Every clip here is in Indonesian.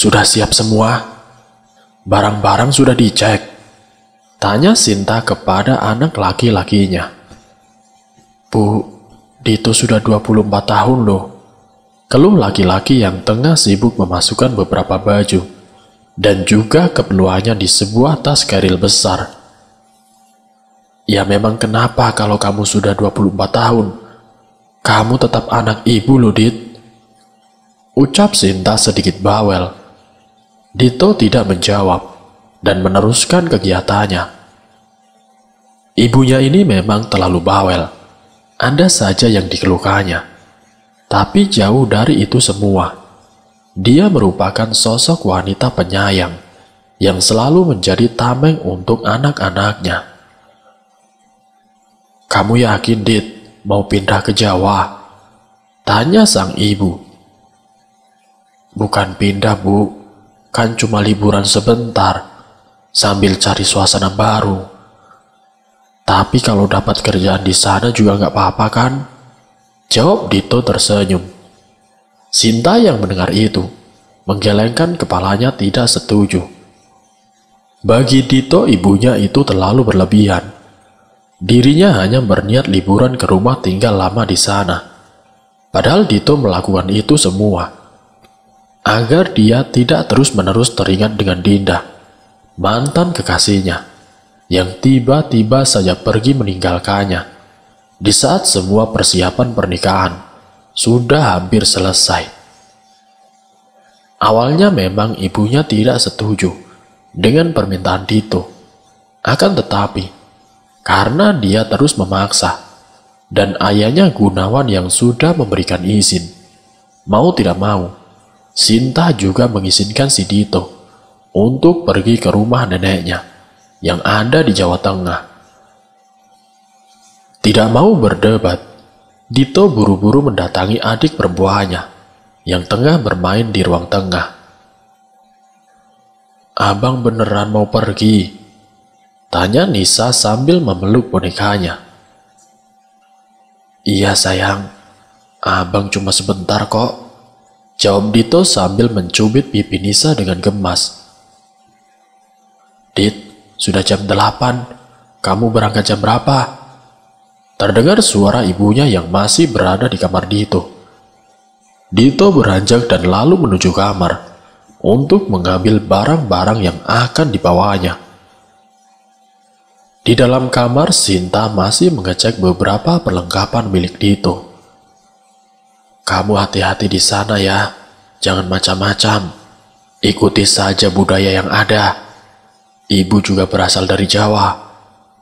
Sudah siap semua? Barang-barang sudah dicek? Tanya Sinta kepada anak laki-lakinya. Bu, Dito sudah 24 tahun loh. Keluh laki-laki yang tengah sibuk memasukkan beberapa baju dan juga keperluannya di sebuah tas keril besar. Ya memang kenapa kalau kamu sudah 24 tahun? Kamu tetap anak ibu loh, Dit. Ucap Sinta sedikit bawel. Dito tidak menjawab dan meneruskan kegiatannya. Ibunya ini memang terlalu bawel. Ada saja yang dikeluhkannya. Tapi jauh dari itu semua, dia merupakan sosok wanita penyayang yang selalu menjadi tameng untuk anak-anaknya. Kamu yakin, Dit, mau pindah ke Jawa? Tanya sang ibu. Bukan pindah, Bu. Kan cuma liburan sebentar, sambil cari suasana baru. Tapi kalau dapat kerjaan di sana juga nggak apa-apa kan? Jawab Dito tersenyum. Sinta yang mendengar itu, menggelengkan kepalanya tidak setuju. Bagi Dito, ibunya itu terlalu berlebihan. Dirinya hanya berniat liburan ke rumah tinggal lama di sana. Padahal Dito melakukan itu semua agar dia tidak terus-menerus teringat dengan Dinda, mantan kekasihnya, yang tiba-tiba saja pergi meninggalkannya di saat semua persiapan pernikahan sudah hampir selesai. Awalnya memang ibunya tidak setuju dengan permintaan Dito, akan tetapi karena dia terus memaksa dan ayahnya Gunawan yang sudah memberikan izin, mau tidak mau, Sinta juga mengizinkan si Dito untuk pergi ke rumah neneknya yang ada di Jawa Tengah. Tidak mau berdebat, Dito buru-buru mendatangi adik perempuannya yang tengah bermain di ruang tengah. Abang beneran mau pergi? Tanya Nisa sambil memeluk bonekanya. Iya sayang, abang cuma sebentar kok. Jawab Dito sambil mencubit pipi Nisa dengan gemas. Dit, sudah jam 8. Kamu berangkat jam berapa? Terdengar suara ibunya yang masih berada di kamar Dito. Dito beranjak dan lalu menuju kamar untuk mengambil barang-barang yang akan dibawanya. Di dalam kamar, Sinta masih mengecek beberapa perlengkapan milik Dito. Kamu hati-hati di sana ya, jangan macam-macam. Ikuti saja budaya yang ada. Ibu juga berasal dari Jawa.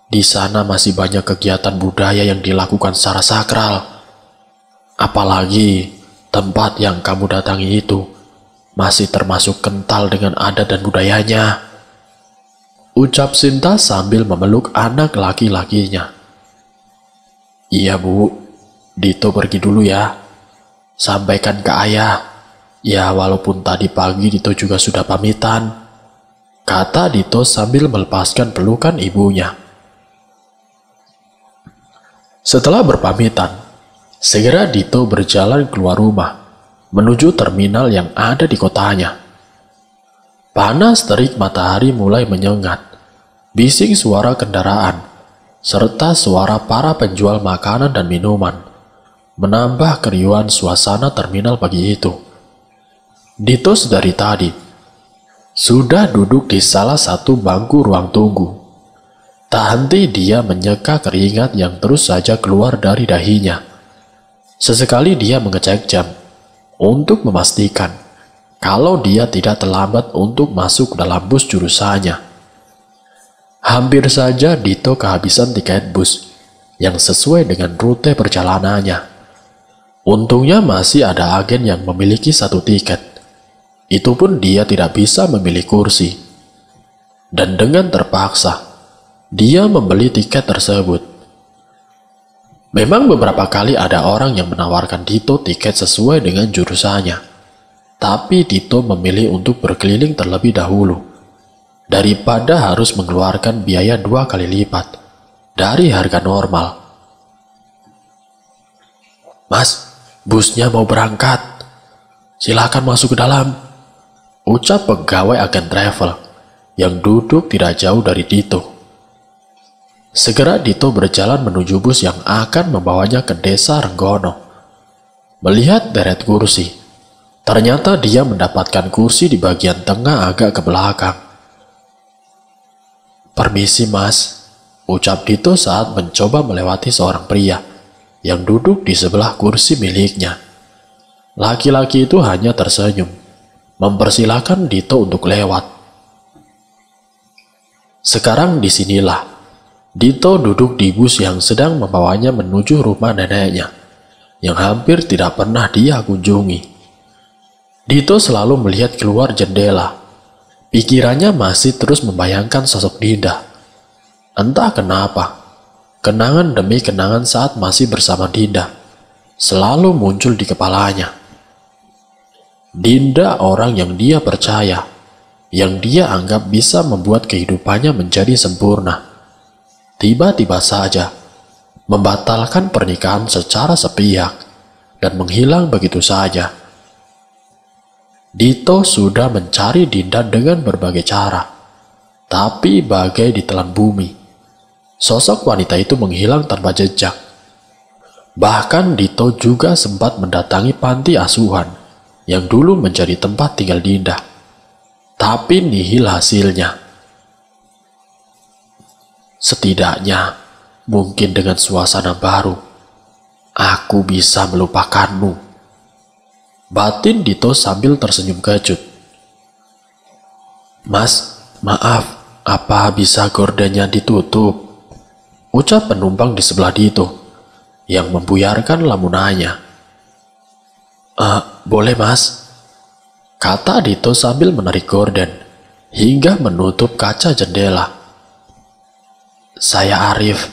Di sana masih banyak kegiatan budaya yang dilakukan secara sakral. Apalagi tempat yang kamu datangi itu masih termasuk kental dengan adat dan budayanya. Ucap Sinta sambil memeluk anak laki-lakinya. Iya Bu, Dito pergi dulu ya. Sampaikan ke ayah. Ya walaupun tadi pagi Dito juga sudah pamitan, kata Dito sambil melepaskan pelukan ibunya. Setelah berpamitan, segera Dito berjalan keluar rumah menuju terminal yang ada di kotanya. Panas terik matahari mulai menyengat. Bising suara kendaraan serta suara para penjual makanan dan minuman menambah keriuhan suasana terminal pagi itu. Dito dari tadi sudah duduk di salah satu bangku ruang tunggu. Tak henti dia menyeka keringat yang terus saja keluar dari dahinya. Sesekali dia mengecek jam untuk memastikan kalau dia tidak terlambat untuk masuk dalam bus jurusannya. Hampir saja Dito kehabisan tiket bus yang sesuai dengan rute perjalanannya. Untungnya masih ada agen yang memiliki satu tiket. Itu pun dia tidak bisa memilih kursi. Dan dengan terpaksa, dia membeli tiket tersebut. Memang beberapa kali ada orang yang menawarkan Dito tiket sesuai dengan jurusannya. Tapi Dito memilih untuk berkeliling terlebih dahulu, daripada harus mengeluarkan biaya 2 kali lipat dari harga normal. Mas, busnya mau berangkat. Silakan masuk ke dalam. ucap pegawai agen travel yang duduk tidak jauh dari Dito. Segera Dito berjalan menuju bus yang akan membawanya ke desa Renggono. Melihat deret kursi, ternyata dia mendapatkan kursi di bagian tengah agak ke belakang. "Permisi mas," ucap Dito saat mencoba melewati seorang pria yang duduk di sebelah kursi miliknya. Laki-laki itu hanya tersenyum, mempersilahkan Dito untuk lewat. Sekarang disinilah, Dito duduk di bus yang sedang membawanya menuju rumah neneknya, yang hampir tidak pernah dia kunjungi. Dito selalu melihat keluar jendela. Pikirannya masih terus membayangkan sosok Dinda. Entah kenapa, kenangan demi kenangan saat masih bersama Dinda selalu muncul di kepalanya. Dinda orang yang dia percaya, yang dia anggap bisa membuat kehidupannya menjadi sempurna, tiba-tiba saja membatalkan pernikahan secara sepihak dan menghilang begitu saja. Dito sudah mencari Dinda dengan berbagai cara, tapi bagai ditelan bumi, sosok wanita itu menghilang tanpa jejak. Bahkan Dito juga sempat mendatangi panti asuhan yang dulu menjadi tempat tinggal Dinda, tapi nihil hasilnya. Setidaknya, mungkin dengan suasana baru, aku bisa melupakanmu, batin Dito sambil tersenyum kecut. "Mas, maaf, apa bisa gordennya ditutup?" ucap penumpang di sebelah Dito yang membuyarkan lamunannya. Boleh mas," kata Dito sambil menarik gorden hingga menutup kaca jendela. "Saya Arif,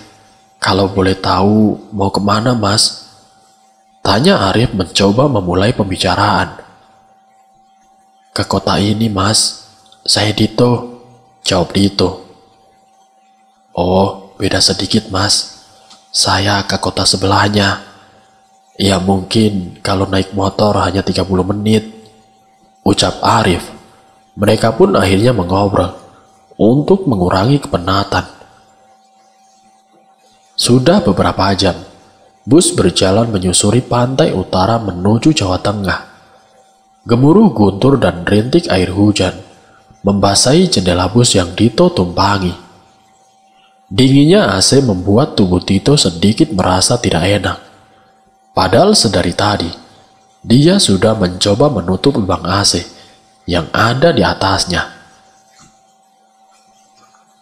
kalau boleh tahu mau kemana mas?" tanya Arif mencoba memulai pembicaraan. "Ke kota ini mas, saya Dito," jawab Dito. "Oh, beda sedikit mas, saya ke kota sebelahnya. Ya mungkin kalau naik motor hanya 30 menit, ucap Arif. Mereka pun akhirnya mengobrol untuk mengurangi kepenatan. Sudah beberapa jam, bus berjalan menyusuri pantai utara menuju Jawa Tengah. Gemuruh guntur dan rintik air hujan membasahi jendela bus yang Dito tumpangi. Dinginnya AC membuat tubuh Dito sedikit merasa tidak enak. Padahal sedari tadi, dia sudah mencoba menutup lubang AC yang ada di atasnya.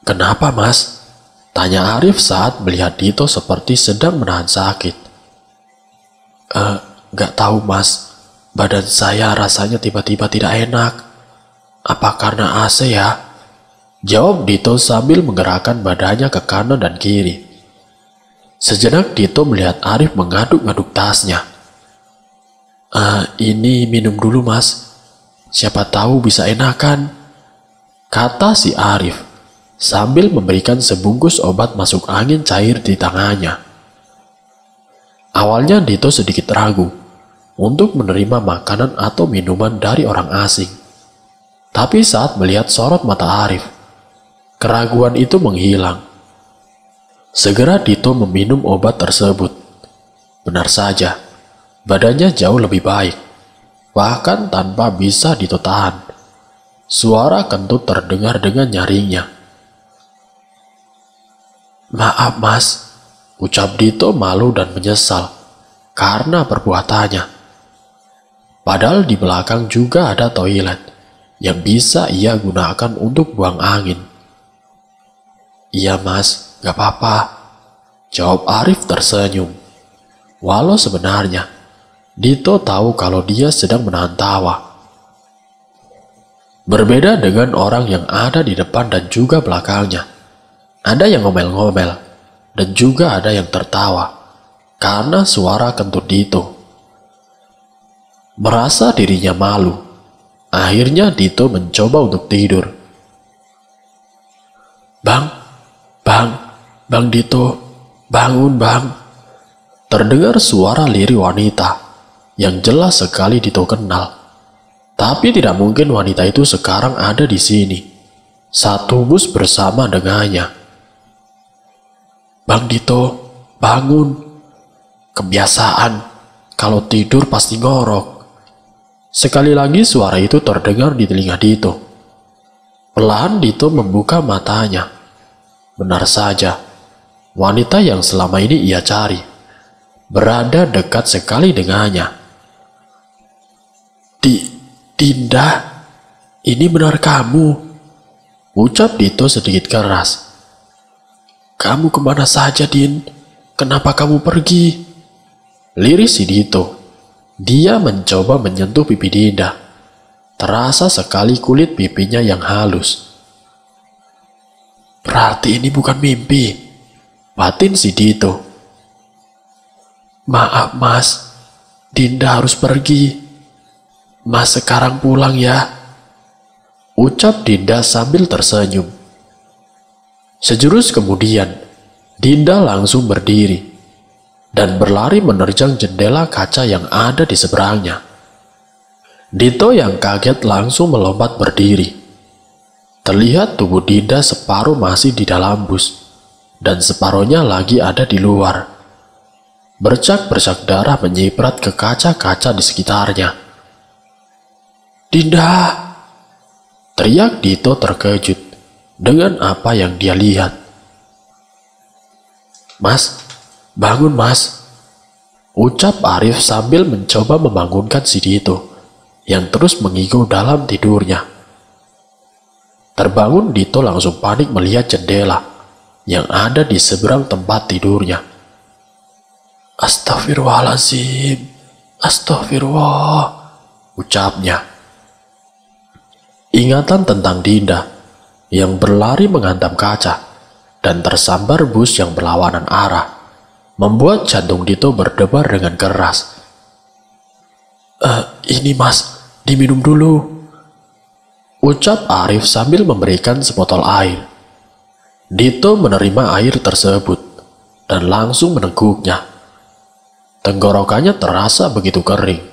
"Kenapa mas?" tanya Arif saat melihat Dito seperti sedang menahan sakit. Gak tahu mas, badan saya rasanya tiba-tiba tidak enak. Apa karena AC ya?" jawab Dito sambil menggerakkan badannya ke kanan dan kiri. Sejenak Dito melihat Arif mengaduk-ngaduk tasnya. Ini minum dulu mas, siapa tahu bisa enakan," kata si Arif sambil memberikan sebungkus obat masuk angin cair di tangannya. Awalnya Dito sedikit ragu untuk menerima makanan atau minuman dari orang asing. Tapi saat melihat sorot mata Arif, keraguan itu menghilang. Segera Dito meminum obat tersebut. Benar saja, badannya jauh lebih baik, bahkan tanpa bisa Dito tahan. Suara kentut terdengar dengan nyaringnya. "Maaf mas," ucap Dito malu dan menyesal karena perbuatannya. Padahal di belakang juga ada toilet yang bisa ia gunakan untuk buang angin. "Iya mas, gak apa-apa," jawab Arif tersenyum. Walau sebenarnya Dito tahu kalau dia sedang menahan tawa. Berbeda dengan orang yang ada di depan dan juga belakangnya. Ada yang ngomel-ngomel dan juga ada yang tertawa karena suara kentut Dito. Merasa dirinya malu, akhirnya Dito mencoba untuk tidur. Bang Dito, bangun bang." Terdengar suara lirih wanita yang jelas sekali Dito kenal. Tapi tidak mungkin wanita itu sekarang ada di sini, satu bus bersama dengannya. "Bang Dito, bangun. Kebiasaan, kalau tidur pasti ngorok." Sekali lagi suara itu terdengar di telinga Dito. Perlahan Dito membuka matanya. Benar saja, wanita yang selama ini ia cari berada dekat sekali dengannya. "Dinda, ini benar kamu?" ucap Dito sedikit keras. "Kamu kemana saja, Din? Kenapa kamu pergi?" liris si Dito. Dia mencoba menyentuh pipi Dinda. Terasa sekali kulit pipinya yang halus. "Berarti ini bukan mimpi," batin si Dito. "Maaf Mas, Dinda harus pergi. Mas sekarang pulang ya," ucap Dinda sambil tersenyum. Sejurus kemudian, Dinda langsung berdiri dan berlari menerjang jendela kaca yang ada di seberangnya. Dito yang kaget langsung melompat berdiri. Terlihat tubuh Dinda separuh masih di dalam bus dan separuhnya lagi ada di luar. Bercak-bercak darah menyiprat ke kaca-kaca di sekitarnya. "Dinda!" teriak Dito terkejut dengan apa yang dia lihat. "Mas, bangun Mas," ucap Arif sambil mencoba membangunkan si Dito yang terus mengigo dalam tidurnya. Terbangun, Dito langsung panik melihat jendela yang ada di seberang tempat tidurnya. "Astagfirullahaladzim, astagfirullah," ucapnya. Ingatan tentang Dinda yang berlari menghantam kaca dan tersambar bus yang berlawanan arah membuat jantung Dito berdebar dengan keras. Ini Mas, diminum dulu," ucap Arif sambil memberikan sebotol air. Dito menerima air tersebut dan langsung meneguknya. Tenggorokannya terasa begitu kering.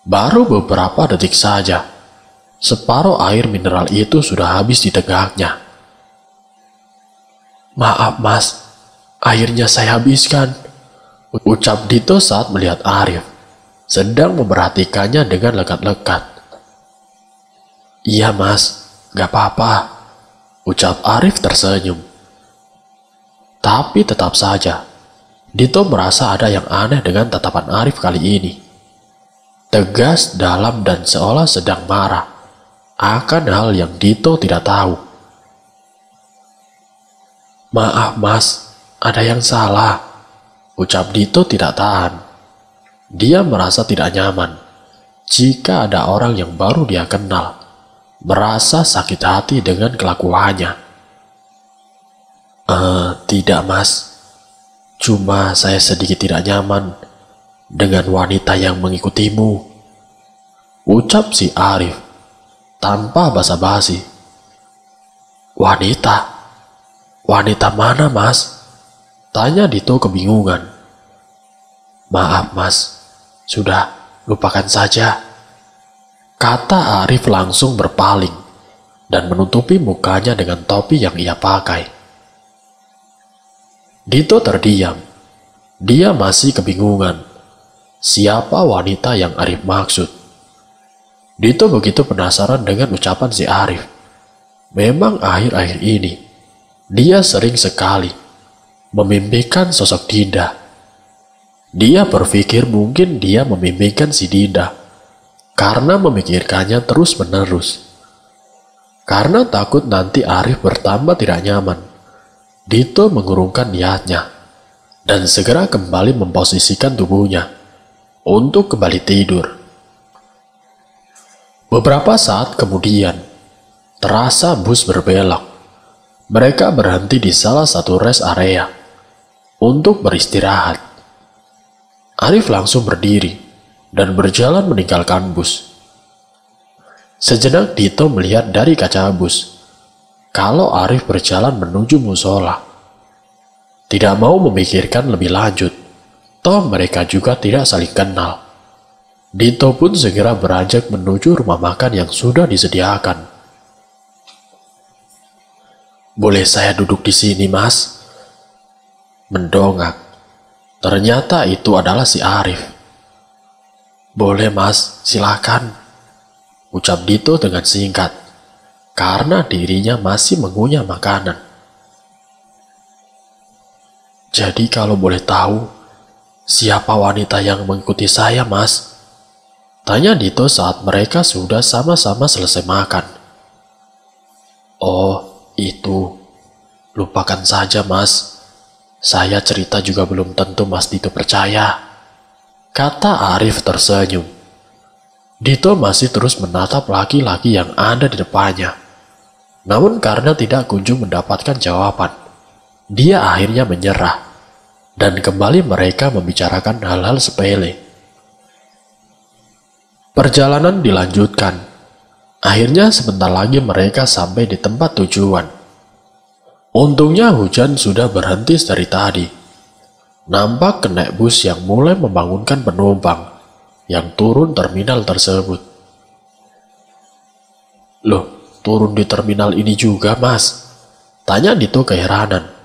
Baru beberapa detik saja, separuh air mineral itu sudah habis di tegaknya. "Maaf Mas, airnya saya habiskan," ucap Dito saat melihat Arif sedang memperhatikannya dengan lekat-lekat. "Iya Mas, gak apa-apa," ucap Arif tersenyum. Tapi tetap saja, Dito merasa ada yang aneh dengan tatapan Arif kali ini. Tegas, dalam, dan seolah sedang marah akan hal yang Dito tidak tahu. "Maaf Mas, ada yang salah," ucap Dito tidak tahan. Dia merasa tidak nyaman jika ada orang yang baru dia kenal merasa sakit hati dengan kelakuannya. Tidak Mas, cuma saya sedikit tidak nyaman dengan wanita yang mengikutimu," ucap si Arif tanpa basa-basi. "Wanita? Wanita mana Mas?" tanya Dito kebingungan. "Maaf Mas, sudah lupakan saja," kata Arif langsung berpaling dan menutupi mukanya dengan topi yang ia pakai. Dito terdiam. Dia masih kebingungan. Siapa wanita yang Arif maksud? Dito begitu penasaran dengan ucapan si Arif. Memang akhir-akhir ini, dia sering sekali memimpikan sosok Dinda. Dia berpikir mungkin dia memimpikan si Dinda karena memikirkannya terus-menerus. Karena takut nanti Arif bertambah tidak nyaman, Dito mengurungkan niatnya dan segera kembali memposisikan tubuhnya untuk kembali tidur. Beberapa saat kemudian, terasa bus berbelok. Mereka berhenti di salah satu rest area untuk beristirahat. Arif langsung berdiri dan berjalan meninggalkan bus. Sejenak Dito melihat dari kaca bus kalau Arif berjalan menuju musola. Tidak mau memikirkan lebih lanjut, toh mereka juga tidak saling kenal. Dito pun segera beranjak menuju rumah makan yang sudah disediakan. "Boleh saya duduk di sini, Mas?" Mendongak. Ternyata itu adalah si Arif. "Boleh, Mas, silakan," ucap Dito dengan singkat, karena dirinya masih mengunyah makanan. "Jadi kalau boleh tahu, siapa wanita yang mengikuti saya, Mas?" tanya Dito saat mereka sudah sama-sama selesai makan. "Oh, itu. Lupakan saja, Mas. Saya cerita juga belum tentu Mas Dito percaya," kata Arif tersenyum. Dito masih terus menatap laki-laki yang ada di depannya. Namun karena tidak kunjung mendapatkan jawaban, dia akhirnya menyerah. Dan kembali mereka membicarakan hal-hal sepele. Perjalanan dilanjutkan. Akhirnya sebentar lagi mereka sampai di tempat tujuan. Untungnya hujan sudah berhenti dari tadi. Nampak kenek bus yang mulai membangunkan penumpang yang turun terminal tersebut. "Loh, turun di terminal ini juga, Mas?" tanya Dito keheranan.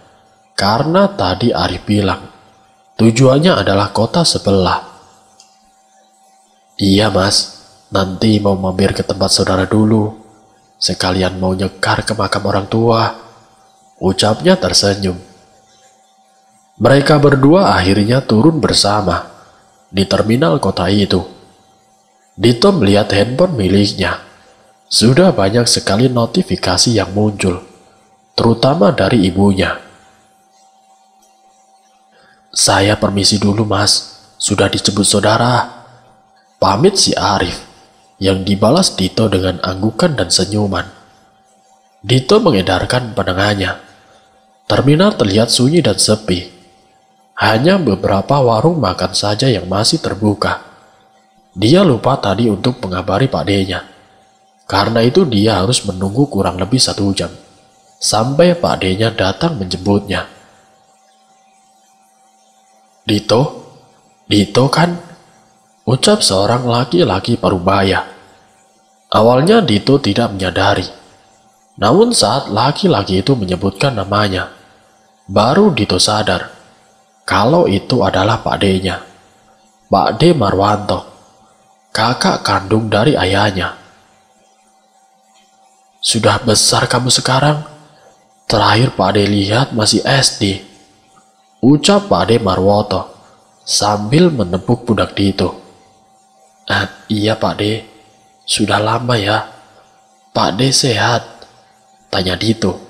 Karena tadi Arif bilang tujuannya adalah kota sebelah. "Iya, Mas, nanti mau mampir ke tempat saudara dulu. Sekalian mau nyekar ke makam orang tua," ucapnya tersenyum. Mereka berdua akhirnya turun bersama di terminal kota itu. Dito melihat handphone miliknya. Sudah banyak sekali notifikasi yang muncul, terutama dari ibunya. "Saya permisi dulu, Mas. Sudah dijemput saudara," pamit si Arif, yang dibalas Dito dengan anggukan dan senyuman. Dito mengedarkan pandangannya. Terminal terlihat sunyi dan sepi. Hanya beberapa warung makan saja yang masih terbuka. Dia lupa tadi untuk mengabari Pak D-nya. Karena itu dia harus menunggu kurang lebih 1 jam, sampai Pak D-nya datang menjemputnya. Dito kan?" ucap seorang laki-laki parubaya. Awalnya Dito tidak menyadari. Namun saat laki-laki itu menyebutkan namanya, baru Dito sadar kalau itu adalah Pak D-nya. Pak D Marwanto, kakak kandung dari ayahnya. "Sudah besar kamu sekarang. Terakhir Pak D lihat masih SD," ucap Pak D Marwoto sambil menepuk pundak Dito. "Iya Pak D, sudah lama ya. Pak D sehat?" tanya Dito.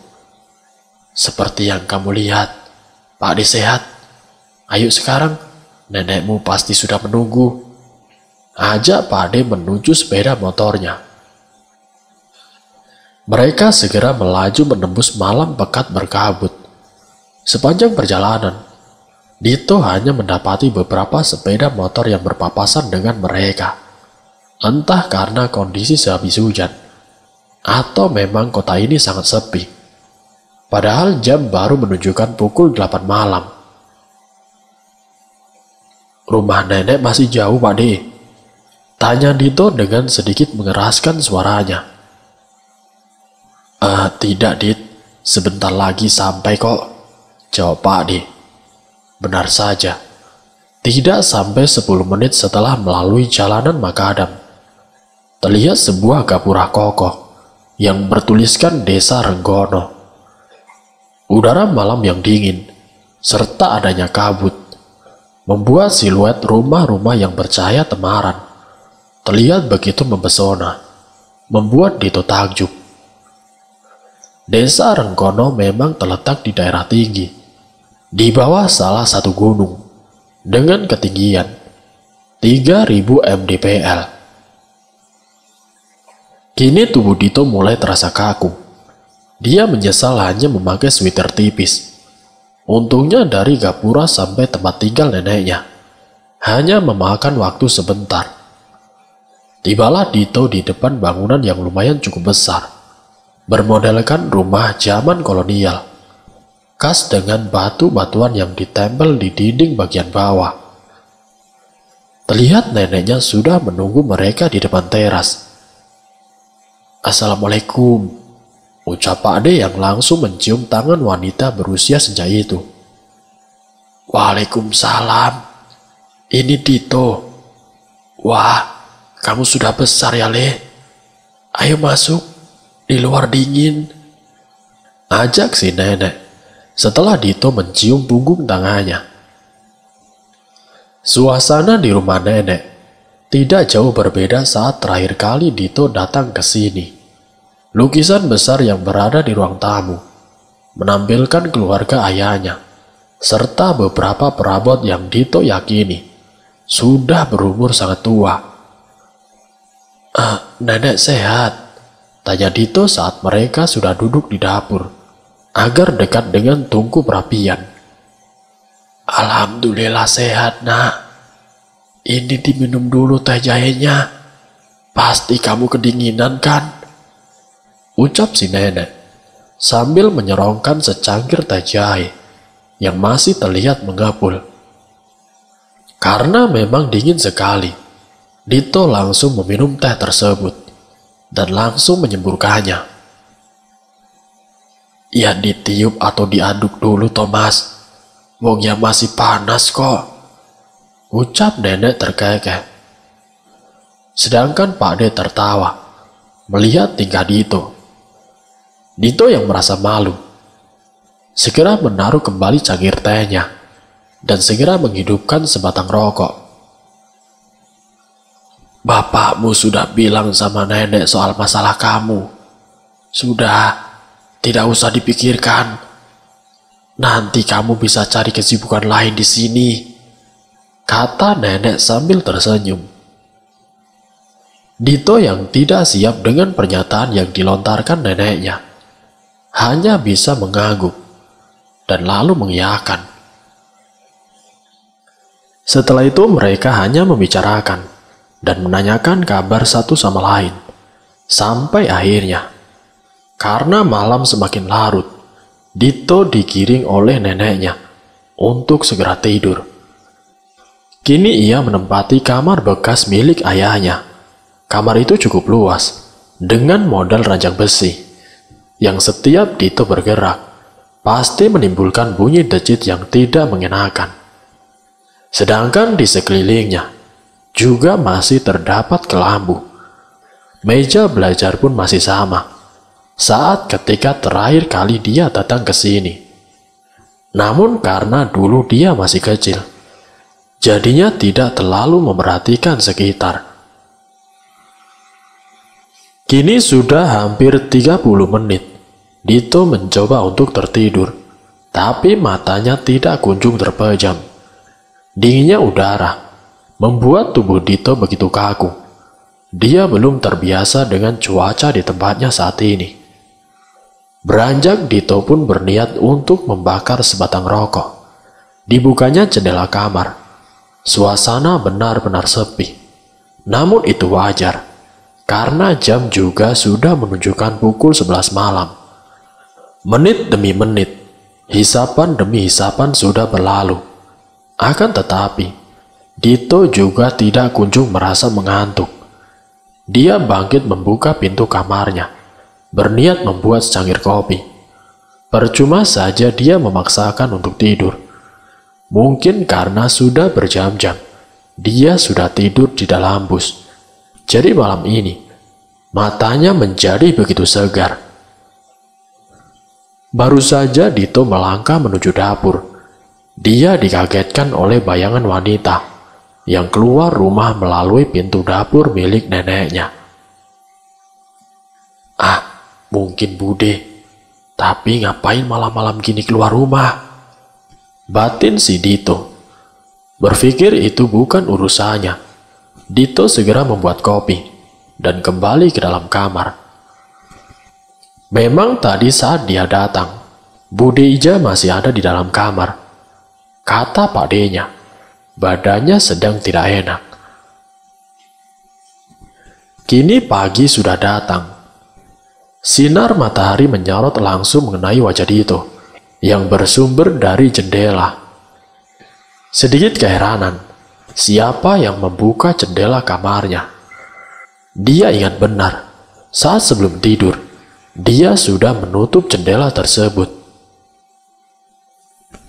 "Seperti yang kamu lihat, Pak D sehat. Ayo sekarang, nenekmu pasti sudah menunggu," ajak Pak D menuju sepeda motornya. Mereka segera melaju menembus malam pekat berkabut. Sepanjang perjalanan, Dito hanya mendapati beberapa sepeda motor yang berpapasan dengan mereka. Entah karena kondisi sehabis hujan, atau memang kota ini sangat sepi. Padahal jam baru menunjukkan pukul 8 malam. "Rumah nenek masih jauh, Pak D?" tanya Dito dengan sedikit mengeraskan suaranya. Tidak, Dit. Sebentar lagi sampai kok," jawab Pak D. Benar saja. Tidak sampai 10 menit setelah melalui jalanan makadam, terlihat sebuah gapura kokoh yang bertuliskan Desa Renggono. Udara malam yang dingin, serta adanya kabut, membuat siluet rumah-rumah yang bercahaya temaram terlihat begitu mempesona, membuat Dito takjub. Desa Renggono memang terletak di daerah tinggi, di bawah salah satu gunung, dengan ketinggian 3000 mdpl. Kini tubuh Dito mulai terasa kaku. Dia menyesal hanya memakai sweater tipis. Untungnya dari gapura sampai tempat tinggal neneknya hanya memakan waktu sebentar. Tibalah Dito di depan bangunan yang lumayan cukup besar, bermodelkan rumah zaman kolonial, khas dengan batu-batuan yang ditempel di dinding bagian bawah. Terlihat neneknya sudah menunggu mereka di depan teras. "Assalamualaikum," ucap Pak De yang langsung mencium tangan wanita berusia senja itu. "Waalaikumsalam. Ini Dito. Wah, kamu sudah besar ya, Le. Ayo masuk, di luar dingin," ajak si nenek setelah Dito mencium punggung tangannya. Suasana di rumah nenek tidak jauh berbeda saat terakhir kali Dito datang ke sini. Lukisan besar yang berada di ruang tamu menampilkan keluarga ayahnya, serta beberapa perabot yang Dito yakini sudah berumur sangat tua. "Nenek sehat?" tanya Dito saat mereka sudah duduk di dapur, agar dekat dengan tungku perapian. "Alhamdulillah sehat, Nak. Ini diminum dulu teh jahenya. Pasti kamu kedinginan kan?" ucap si nenek sambil menyerongkan secangkir teh jahe yang masih terlihat mengepul. Karena memang dingin sekali, Dito langsung meminum teh tersebut dan langsung menyemburkannya. "Ya ditiup atau diaduk dulu, Thomas. Wongnya masih panas kok," ucap nenek terkekeh. Sedangkan Pak De tertawa melihat tingkah Dito. Dito yang merasa malu segera menaruh kembali cangkir tehnya dan segera menghidupkan sebatang rokok. "Bapakmu sudah bilang sama nenek soal masalah kamu. Sudah, tidak usah dipikirkan. Nanti kamu bisa cari kesibukan lain di sini," kata nenek sambil tersenyum. Dito yang tidak siap dengan pernyataan yang dilontarkan neneknya hanya bisa mengangguk dan lalu mengiyakan. Setelah itu mereka hanya membicarakan dan menanyakan kabar satu sama lain. Sampai akhirnya, karena malam semakin larut, Dito digiring oleh neneknya untuk segera tidur. Kini ia menempati kamar bekas milik ayahnya. Kamar itu cukup luas, dengan model ranjang besi, yang setiap Dito bergerak, pasti menimbulkan bunyi decit yang tidak mengenakan. Sedangkan di sekelilingnya, juga masih terdapat kelambu. Meja belajar pun masih sama saat ketika terakhir kali dia datang ke sini. Namun karena dulu dia masih kecil, jadinya tidak terlalu memperhatikan sekitar. Kini sudah hampir 30 menit, Dito mencoba untuk tertidur, tapi matanya tidak kunjung terpejam. Dinginnya udara membuat tubuh Dito begitu kaku. Dia belum terbiasa dengan cuaca di tempatnya saat ini. Beranjak, Dito pun berniat untuk membakar sebatang rokok. Dibukanya jendela kamar. Suasana benar-benar sepi. Namun itu wajar, karena jam juga sudah menunjukkan pukul 11 malam. Menit demi menit, hisapan demi hisapan sudah berlalu. Akan tetapi, Dito juga tidak kunjung merasa mengantuk. Dia bangkit membuka pintu kamarnya, berniat membuat secangkir kopi. Percuma saja dia memaksakan untuk tidur. Mungkin karena sudah berjam-jam, dia sudah tidur di dalam bus. Jadi malam ini, matanya menjadi begitu segar. Baru saja Dito melangkah menuju dapur. Dia dikagetkan oleh bayangan wanita yang keluar rumah melalui pintu dapur milik neneknya. Mungkin Bude, tapi ngapain malam-malam gini keluar rumah? Batin si Dito. Berpikir itu bukan urusannya. Dito segera membuat kopi dan kembali ke dalam kamar. Memang tadi saat dia datang, Bude Ija masih ada di dalam kamar. Kata Pak D-nya, badannya sedang tidak enak. Kini pagi sudah datang. Sinar matahari menyorot langsung mengenai wajah Dito yang bersumber dari jendela. Sedikit keheranan, siapa yang membuka jendela kamarnya. Dia ingat benar, saat sebelum tidur, dia sudah menutup jendela tersebut.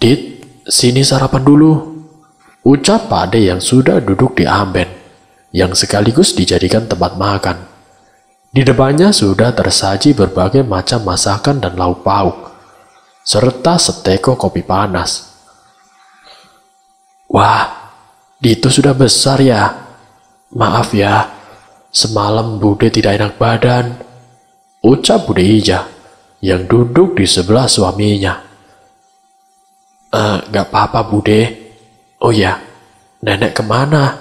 "Dit, sini sarapan dulu," ucap Pak Ade yang sudah duduk di amben, yang sekaligus dijadikan tempat makan. Di depannya sudah tersaji berbagai macam masakan dan lauk pauk, serta seteko kopi panas. "Wah, Dito sudah besar ya. Maaf ya, semalam Bude tidak enak badan," ucap Bude Ija yang duduk di sebelah suaminya. Gak apa-apa Bude. Oh ya, nenek kemana?"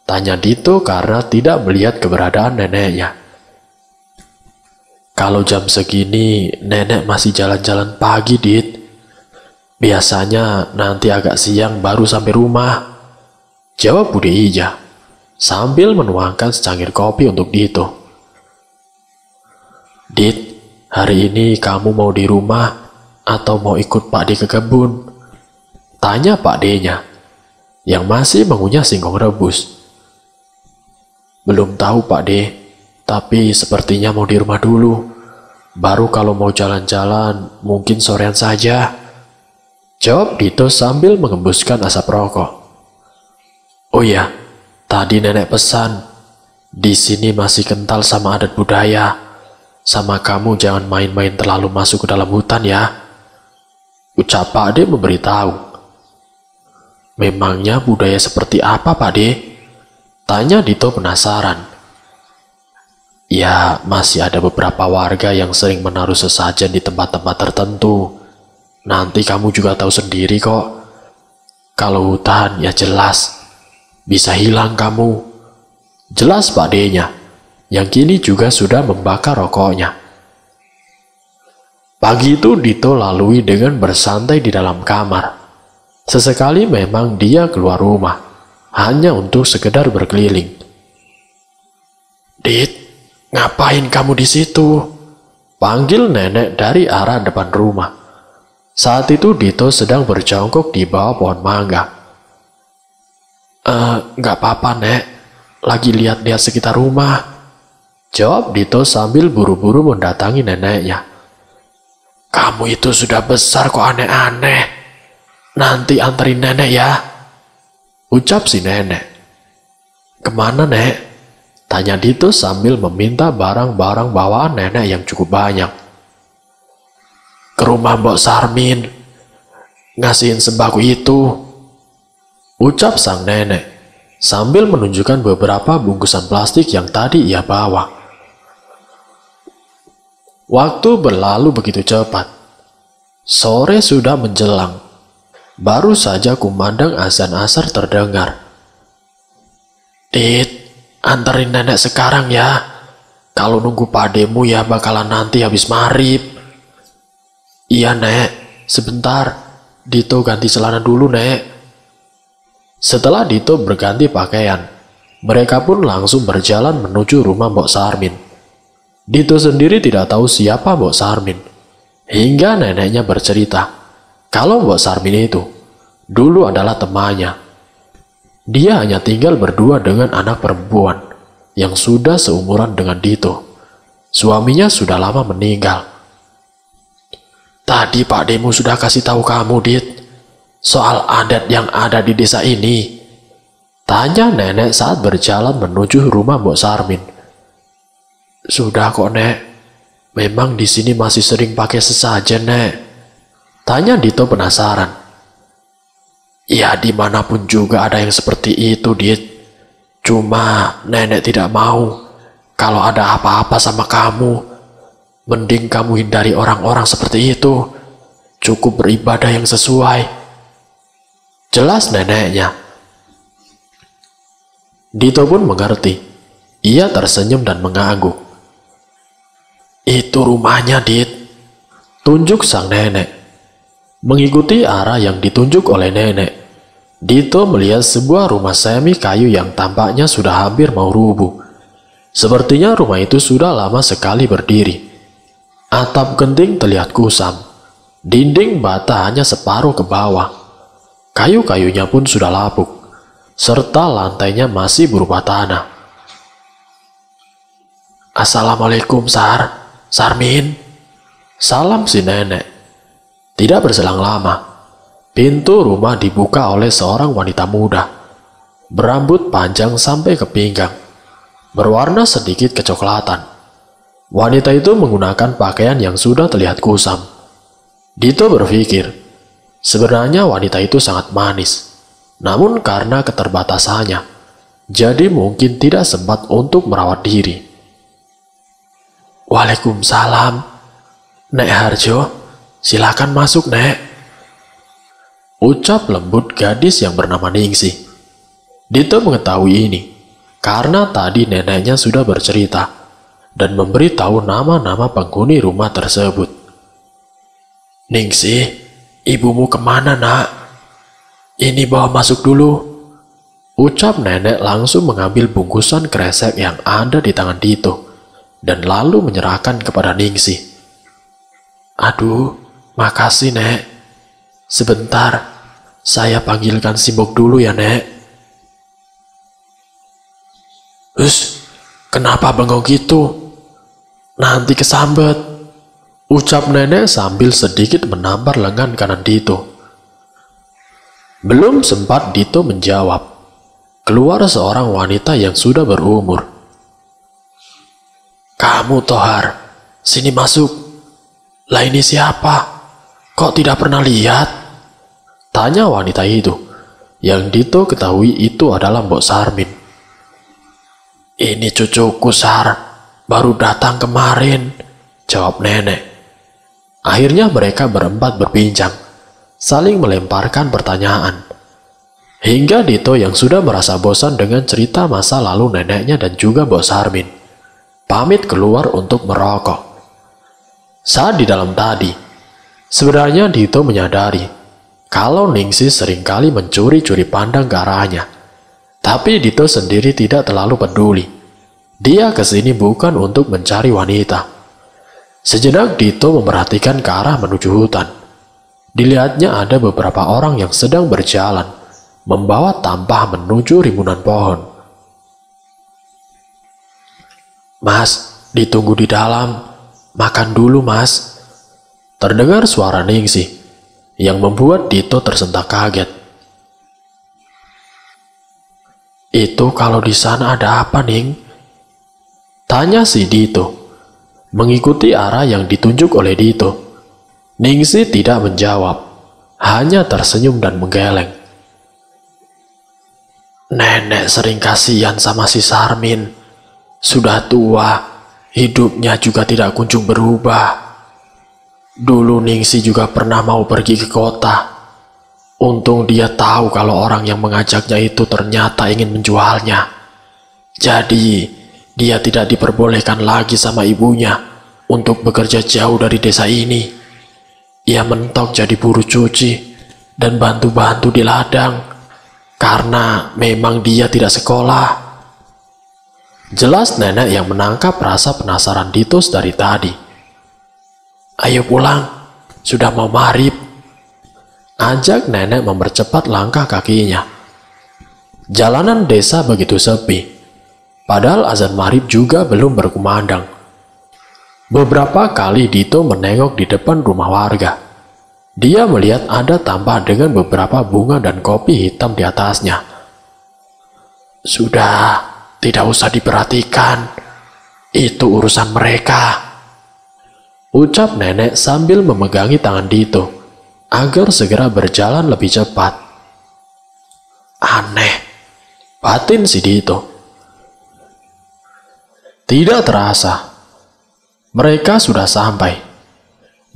tanya Dito karena tidak melihat keberadaan neneknya. "Kalau jam segini, nenek masih jalan-jalan pagi, Dit. Biasanya nanti agak siang baru sampai rumah," jawab Bude Ija sambil menuangkan secangkir kopi untuk Dito. "Dit, hari ini kamu mau di rumah atau mau ikut Pak D ke kebun?" tanya Pak D-nya yang masih mengunyah singkong rebus. "Belum tahu Pak D, tapi sepertinya mau di rumah dulu. Baru kalau mau jalan-jalan mungkin sorean saja," jawab Dito sambil mengembuskan asap rokok. "Oh ya, tadi nenek pesan, di sini masih kental sama adat budaya. Sama kamu jangan main-main terlalu masuk ke dalam hutan ya," ucap Pak De memberitahu. "Memangnya budaya seperti apa Pak De?" tanya Dito penasaran. "Ya, masih ada beberapa warga yang sering menaruh sesajen di tempat-tempat tertentu. Nanti kamu juga tahu sendiri kok. Kalau hutan ya jelas bisa hilang kamu," jelas Pak D-nya yang kini juga sudah membakar rokoknya. Pagi itu Dito lalui dengan bersantai di dalam kamar. Sesekali memang dia keluar rumah, hanya untuk sekedar berkeliling. "Dit, ngapain kamu di situ?" panggil nenek dari arah depan rumah. Saat itu Dito sedang berjongkok di bawah pohon mangga. Nggak apa-apa Nek, lagi lihat-lihat sekitar rumah," jawab Dito sambil buru-buru mendatangi neneknya. "Kamu itu sudah besar kok aneh-aneh. Nanti anterin nenek ya," ucap si nenek. "Kemana Nek?" tanya Dito sambil meminta barang-barang bawaan nenek yang cukup banyak. "Ke rumah Mbok Sarmin, ngasihin sembako itu," ucap sang nenek sambil menunjukkan beberapa bungkusan plastik yang tadi ia bawa. Waktu berlalu begitu cepat. Sore sudah menjelang. Baru saja kumandang azan asar terdengar. "Dit, anterin nenek sekarang ya. Kalau nunggu pademu ya bakalan nanti habis maghrib." "Iya Nek, sebentar. Dito ganti celana dulu Nek." Setelah Dito berganti pakaian, mereka pun langsung berjalan menuju rumah Mbok Sarmin. Dito sendiri tidak tahu siapa Mbok Sarmin, hingga neneknya bercerita kalau Mbok Sarmin itu dulu adalah temannya. Dia hanya tinggal berdua dengan anak perempuan yang sudah seumuran dengan Dito. Suaminya sudah lama meninggal. "Tadi Pak Demu sudah kasih tahu kamu, Dit, soal adat yang ada di desa ini?" tanya nenek saat berjalan menuju rumah Mbok Sarmin. "Sudah kok Nek, memang di sini masih sering pakai sesajen Nek," tanya Dito penasaran. "Ya dimanapun juga ada yang seperti itu Dit. Cuma nenek tidak mau kalau ada apa-apa sama kamu. Mending kamu hindari orang-orang seperti itu. Cukup beribadah yang sesuai," jelas neneknya. Dito pun mengerti. Ia tersenyum dan mengangguk. "Itu rumahnya Dit," tunjuk sang nenek. Mengikuti arah yang ditunjuk oleh nenek, Dito melihat sebuah rumah semi kayu yang tampaknya sudah hampir mau rubuh. Sepertinya rumah itu sudah lama sekali berdiri. Atap genting terlihat kusam. Dinding bata hanya separuh ke bawah. Kayu-kayunya pun sudah lapuk. serta lantainya masih berupa tanah. "Assalamualaikum, Sarmin." Salam si nenek. Tidak berselang lama, pintu rumah dibuka oleh seorang wanita muda, berambut panjang sampai ke pinggang, berwarna sedikit kecoklatan. Wanita itu menggunakan pakaian yang sudah terlihat kusam. Dito berpikir, sebenarnya wanita itu sangat manis, namun karena keterbatasannya, jadi mungkin tidak sempat untuk merawat diri. "Waalaikumsalam, Nek Harjo, silakan masuk, Nek," ucap lembut gadis yang bernama Ningsih. Dito mengetahui ini karena tadi neneknya sudah bercerita dan memberitahu nama-nama penghuni rumah tersebut. "Ningsih, ibumu kemana, Nak? Ini bawa masuk dulu," ucap nenek langsung mengambil bungkusan kresek yang ada di tangan Dito dan lalu menyerahkan kepada Ningsih. "Aduh, makasih, Nek. Sebentar, saya panggilkan Simbok dulu ya, Nek." Kenapa bengong gitu? Nanti kesambet," ucap nenek sambil sedikit menampar lengan kanan Dito. Belum sempat Dito menjawab, keluar seorang wanita yang sudah berumur. "Kamu, Tohar, sini masuk. Lah ini siapa? Kok tidak pernah lihat?" tanya wanita itu, yang Dito ketahui itu adalah Mbok Sarmin. "Ini cucuku, baru datang kemarin," jawab nenek. Akhirnya mereka berempat berbincang, saling melemparkan pertanyaan. Hingga Dito yang sudah merasa bosan dengan cerita masa lalu neneknya dan juga Mbok Sarmin, pamit keluar untuk merokok. Saat di dalam tadi, sebenarnya Dito menyadari kalau Ningsih seringkali mencuri-curi pandang ke arahnya. Tapi Dito sendiri tidak terlalu peduli. Dia kesini bukan untuk mencari wanita. Sejenak Dito memperhatikan ke arah menuju hutan. Dilihatnya ada beberapa orang yang sedang berjalan, membawa tampah menuju rimbunan pohon. "Mas, ditunggu di dalam. Makan dulu, Mas," terdengar suara Ningsih, yang membuat Dito tersentak kaget. "Itu kalau di sana ada apa, Ning?" tanya si Dito, mengikuti arah yang ditunjuk oleh Dito. Ningsih tidak menjawab, hanya tersenyum dan menggeleng. "Nenek sering kasihan sama si Sarmin. Sudah tua, hidupnya juga tidak kunjung berubah. Dulu Ningsih juga pernah mau pergi ke kota. Untung dia tahu kalau orang yang mengajaknya itu ternyata ingin menjualnya. Jadi, dia tidak diperbolehkan lagi sama ibunya untuk bekerja jauh dari desa ini. Ia mentok jadi buruh cuci dan bantu-bantu di ladang karena memang dia tidak sekolah." Jelas nenek yang menangkap rasa penasaran Dito dari tadi. "Ayo pulang, sudah mau maghrib," ajak nenek mempercepat langkah kakinya. Jalanan desa begitu sepi, padahal azan maghrib juga belum berkumandang. Beberapa kali Dito menengok di depan rumah warga. Dia melihat ada tampah dengan beberapa bunga dan kopi hitam di atasnya. "Sudah, tidak usah diperhatikan. Itu urusan mereka," ucap nenek sambil memegangi tangan Dito agar segera berjalan lebih cepat. "Aneh," batin si Dito. Tidak terasa, mereka sudah sampai.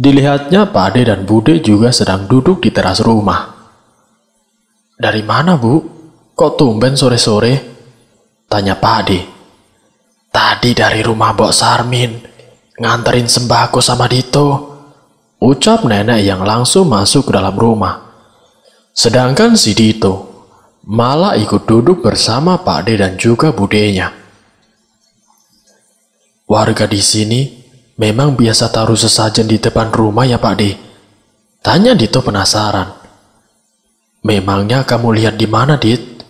Dilihatnya Pak Ade dan Bude juga sedang duduk di teras rumah. "Dari mana, Bu? Kok tumben sore-sore?" tanya Pak Ade. "Tadi dari rumah Mbok Sarmin, nganterin sembako sama Dito," ucap nenek yang langsung masuk ke dalam rumah. Sedangkan si Dito malah ikut duduk bersama Pak Ade dan juga budenya. "Warga di sini memang biasa taruh sesajen di depan rumah ya, Pak De?" tanya Dito penasaran. "Memangnya kamu lihat di mana, Dit?"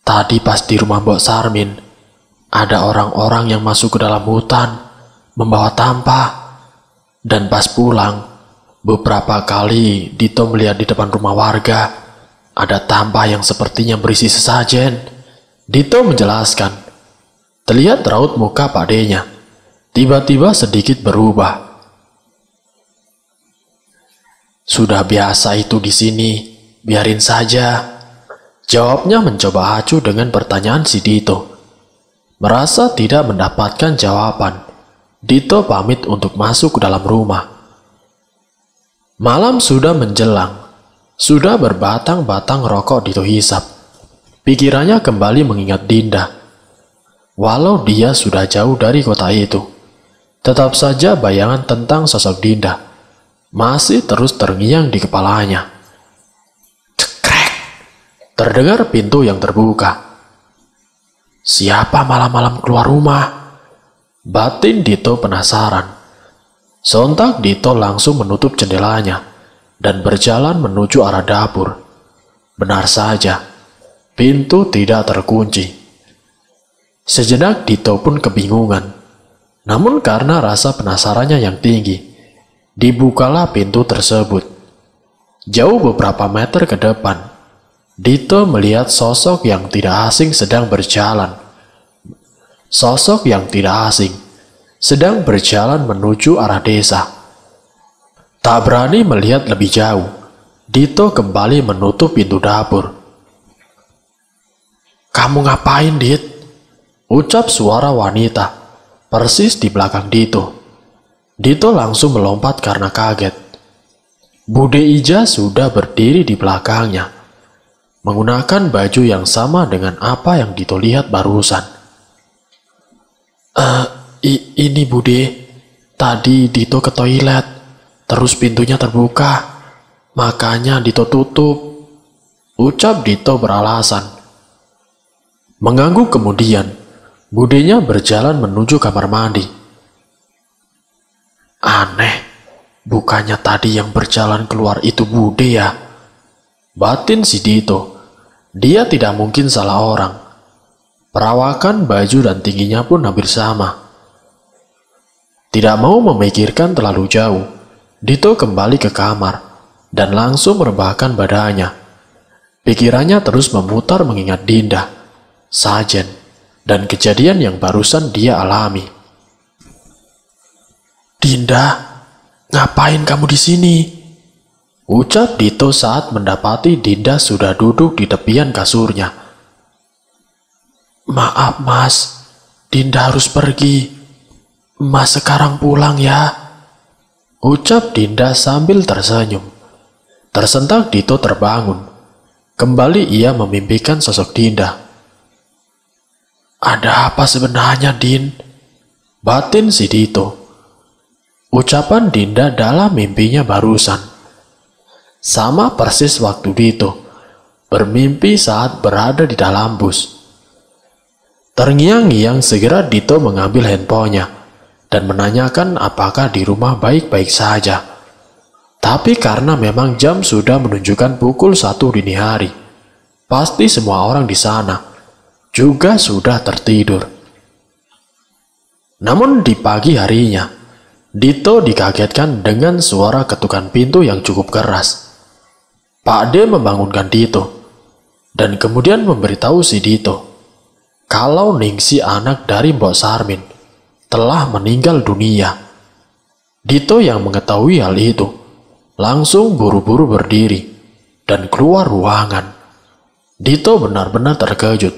Tadi pas di rumah Mbok Sarmin, ada orang-orang yang masuk ke dalam hutan, membawa tampah. Dan pas pulang, beberapa kali Dito melihat di depan rumah warga, ada tampah yang sepertinya berisi sesajen. Dito menjelaskan. Terlihat raut muka Pak D-nya tiba-tiba sedikit berubah. Sudah biasa itu di sini, biarin saja. Jawabnya mencoba acuh dengan pertanyaan si Dito. Merasa tidak mendapatkan jawaban, Dito pamit untuk masuk ke dalam rumah. Malam sudah menjelang, sudah berbatang-batang rokok Dito hisap. Pikirannya kembali mengingat Dinda. Walau dia sudah jauh dari kota itu, tetap saja bayangan tentang sosok Dinda masih terus terngiang di kepalanya. Cekrek! Terdengar pintu yang terbuka. Siapa malam-malam keluar rumah? Batin Dito penasaran. Sontak Dito langsung menutup jendelanya dan berjalan menuju arah dapur. Benar saja, pintu tidak terkunci. Sejenak Dito pun kebingungan. Namun karena rasa penasarannya yang tinggi, dibukalah pintu tersebut. Jauh beberapa meter ke depan, Dito melihat sosok yang tidak asing sedang berjalan. Sosok yang tidak asing sedang berjalan menuju arah desa. Tak berani melihat lebih jauh, Dito kembali menutup pintu dapur. "Kamu ngapain, Dit?" ucap suara wanita, persis di belakang Dito. Dito langsung melompat karena kaget. Bude Ija sudah berdiri di belakangnya, menggunakan baju yang sama dengan apa yang Dito lihat barusan. Ini Bude, tadi Dito ke toilet, terus pintunya terbuka, makanya Dito tutup," ucap Dito beralasan. Mengangguk kemudian, budenya berjalan menuju kamar mandi. Aneh, bukannya tadi yang berjalan keluar itu Bude ya? Batin si Dito. Dia tidak mungkin salah orang. Perawakan, baju, dan tingginya pun hampir sama. Tidak mau memikirkan terlalu jauh, Dito kembali ke kamar dan langsung merebahkan badannya. Pikirannya terus memutar mengingat Dinda, Sajen, dan kejadian yang barusan dia alami. "Dinda, ngapain kamu di sini?" ucap Dito saat mendapati Dinda sudah duduk di tepian kasurnya. "Maaf Mas, Dinda harus pergi. Mas sekarang pulang ya," ucap Dinda sambil tersenyum. Tersentak Dito terbangun. Kembali ia memimpikan sosok Dinda. "Ada apa sebenarnya, Din?" batin si Dito. Ucapan Dinda dalam mimpinya barusan sama persis waktu Dito bermimpi saat berada di dalam bus. Terngiang-ngiang segera Dito mengambil handphonenya dan menanyakan apakah di rumah baik-baik saja. Tapi karena memang jam sudah menunjukkan pukul 1 dini hari, pasti semua orang di sana juga sudah tertidur. Namun di pagi harinya, Dito dikagetkan dengan suara ketukan pintu yang cukup keras. Pak D membangunkan Dito dan kemudian memberitahu si Dito kalau Ningsi, anak dari Mbok Sarmin, telah meninggal dunia. Dito yang mengetahui hal itu langsung buru-buru berdiri dan keluar ruangan. Dito benar-benar terkejut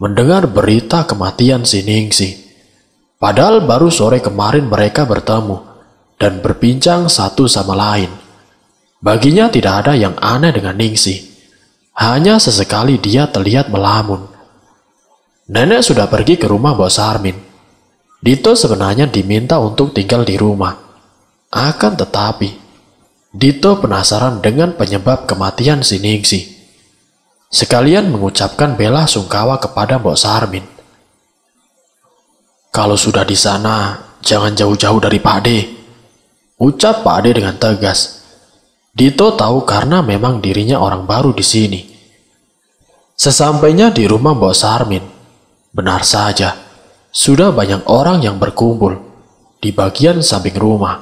mendengar berita kematian si Ningsi. Padahal baru sore kemarin mereka bertemu dan berbincang satu sama lain. Baginya tidak ada yang aneh dengan Ningsi. Hanya sesekali dia terlihat melamun. Nenek sudah pergi ke rumah Mbok Sarmin. Dito sebenarnya diminta untuk tinggal di rumah. Akan tetapi, Dito penasaran dengan penyebab kematian si Ningsi. Sekalian mengucapkan bela sungkawa kepada Mbok Sarmin. "Kalau sudah di sana, jangan jauh-jauh dari Pak D," ucap Pak D dengan tegas. Dito tahu karena memang dirinya orang baru di sini. Sesampainya di rumah Mbok Sarmin, benar saja, sudah banyak orang yang berkumpul di bagian samping rumah.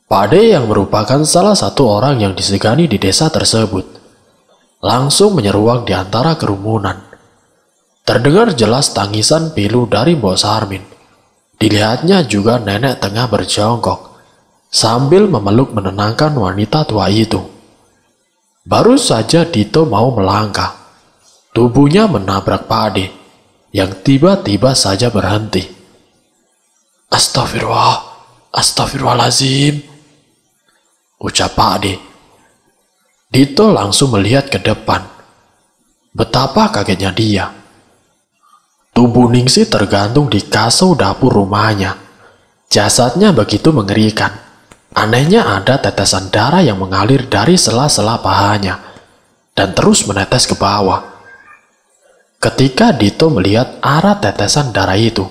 Pak D yang merupakan salah satu orang yang disegani di desa tersebut, langsung menyeruak di antara kerumunan. Terdengar jelas tangisan pilu dari Mbok Sarmin. Dilihatnya juga nenek tengah berjongkok, sambil memeluk menenangkan wanita tua itu. Baru saja Dito mau melangkah, tubuhnya menabrak Pak D yang tiba-tiba saja berhenti. Astagfirullahaladzim, ucap Pak D. Dito langsung melihat ke depan. Betapa kagetnya dia. Tubuh Ningsih tergantung di kasur dapur rumahnya. Jasadnya begitu mengerikan. Anehnya ada tetesan darah yang mengalir dari sela-sela pahanya dan terus menetes ke bawah. Ketika Dito melihat arah tetesan darah itu,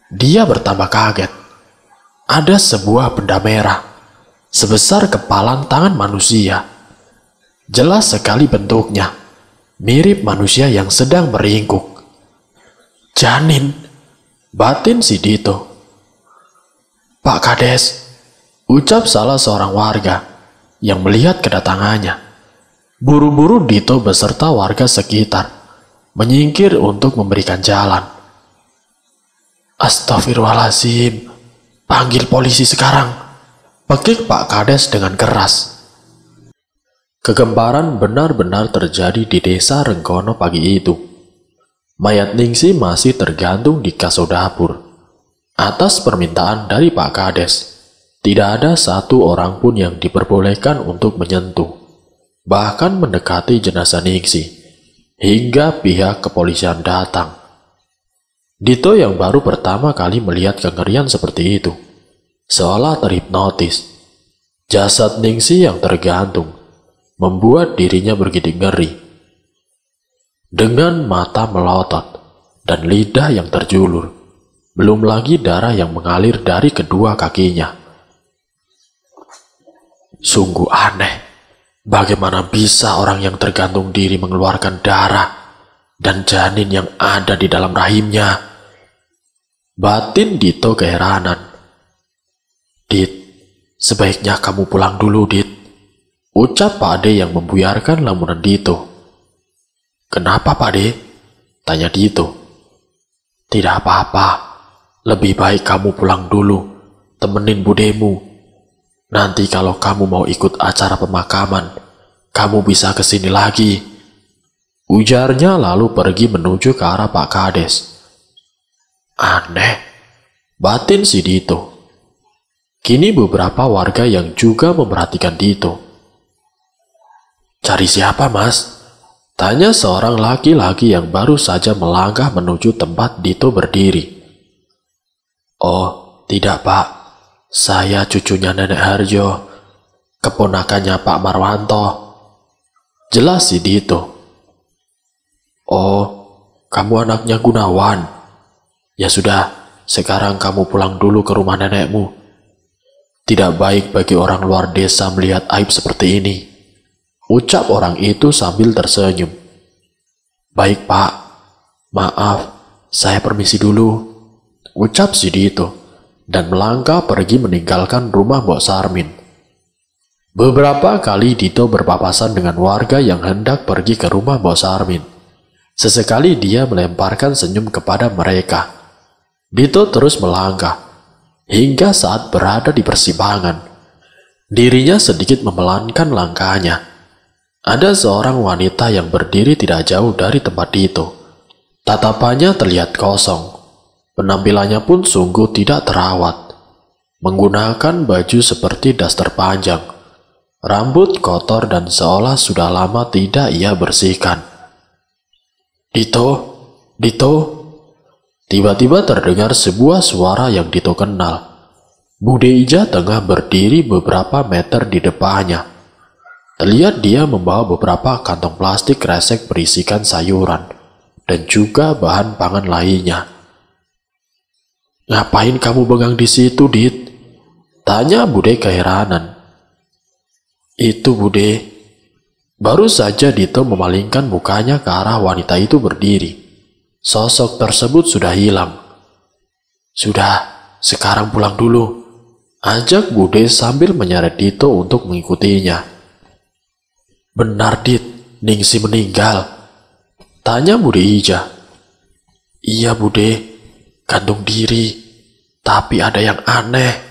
dia bertambah kaget. Ada sebuah benda merah, sebesar kepalan tangan manusia. Jelas sekali bentuknya, mirip manusia yang sedang meringkuk. Janin, batin si Dito. Pak Kades, ucap salah seorang warga yang melihat kedatangannya. Buru-buru Dito beserta warga sekitar menyingkir untuk memberikan jalan. Astagfirullahaladzim, panggil polisi sekarang, pekik Pak Kades dengan keras. Kegemparan benar-benar terjadi di desa Renggono pagi itu. Mayat Ningsih masih tergantung di kasur dapur. Atas permintaan dari Pak Kades, tidak ada satu orang pun yang diperbolehkan untuk menyentuh, bahkan mendekati jenazah Ningsih, hingga pihak kepolisian datang. Dito yang baru pertama kali melihat kengerian seperti itu, seolah terhipnotis. Jasad Ningsih yang tergantung membuat dirinya bergidik ngeri. Dengan mata melotot dan lidah yang terjulur, belum lagi darah yang mengalir dari kedua kakinya. Sungguh aneh, bagaimana bisa orang yang tergantung diri mengeluarkan darah dan janin yang ada di dalam rahimnya? Batin Dito keheranan. Dit, sebaiknya kamu pulang dulu, Dit, ucap Pak D yang membuyarkan lamunan Dito. Kenapa, Pak D? Tanya Dito. Tidak apa-apa, lebih baik kamu pulang dulu, temenin budemu. Nanti kalau kamu mau ikut acara pemakaman, kamu bisa kesini lagi. Ujarnya lalu pergi menuju ke arah Pak Kades. Aneh, batin si Dito. Kini beberapa warga yang juga memperhatikan Dito. Cari siapa, Mas? Tanya seorang laki-laki yang baru saja melangkah menuju tempat Dito berdiri. Oh, tidak Pak. Saya cucunya Nenek Harjo, keponakannya Pak Marwanto. Jelas si Dito. Oh, kamu anaknya Gunawan. Ya sudah, sekarang kamu pulang dulu ke rumah nenekmu. Tidak baik bagi orang luar desa melihat aib seperti ini, ucap orang itu sambil tersenyum. Baik Pak, maaf, saya permisi dulu, ucap si Dito, dan melangkah pergi meninggalkan rumah Mbok Sarmin. Beberapa kali Dito berpapasan dengan warga yang hendak pergi ke rumah Mbok Sarmin. Sesekali dia melemparkan senyum kepada mereka. Dito terus melangkah, hingga saat berada di persimpangan, dirinya sedikit memelankan langkahnya. Ada seorang wanita yang berdiri tidak jauh dari tempat Dito. Tatapannya terlihat kosong. Penampilannya pun sungguh tidak terawat. Menggunakan baju seperti daster panjang. Rambut kotor dan seolah sudah lama tidak ia bersihkan. Dito, Dito. Tiba-tiba terdengar sebuah suara yang Dito kenal. Bude Ija tengah berdiri beberapa meter di depannya. Terlihat dia membawa beberapa kantong plastik kresek berisikan sayuran dan juga bahan pangan lainnya. Ngapain kamu bengang di situ, Dit? Tanya Bude keheranan. Itu Bude, Baru saja Dito memalingkan mukanya ke arah wanita itu berdiri, sosok tersebut sudah hilang. "Sudah, sekarang pulang dulu," ajak Bude sambil menyeret Dito untuk mengikutinya. "Benar, Dit, Ningsi meninggal?" tanya Bude Ija. "Iya, Bude, gantung diri, tapi ada yang aneh."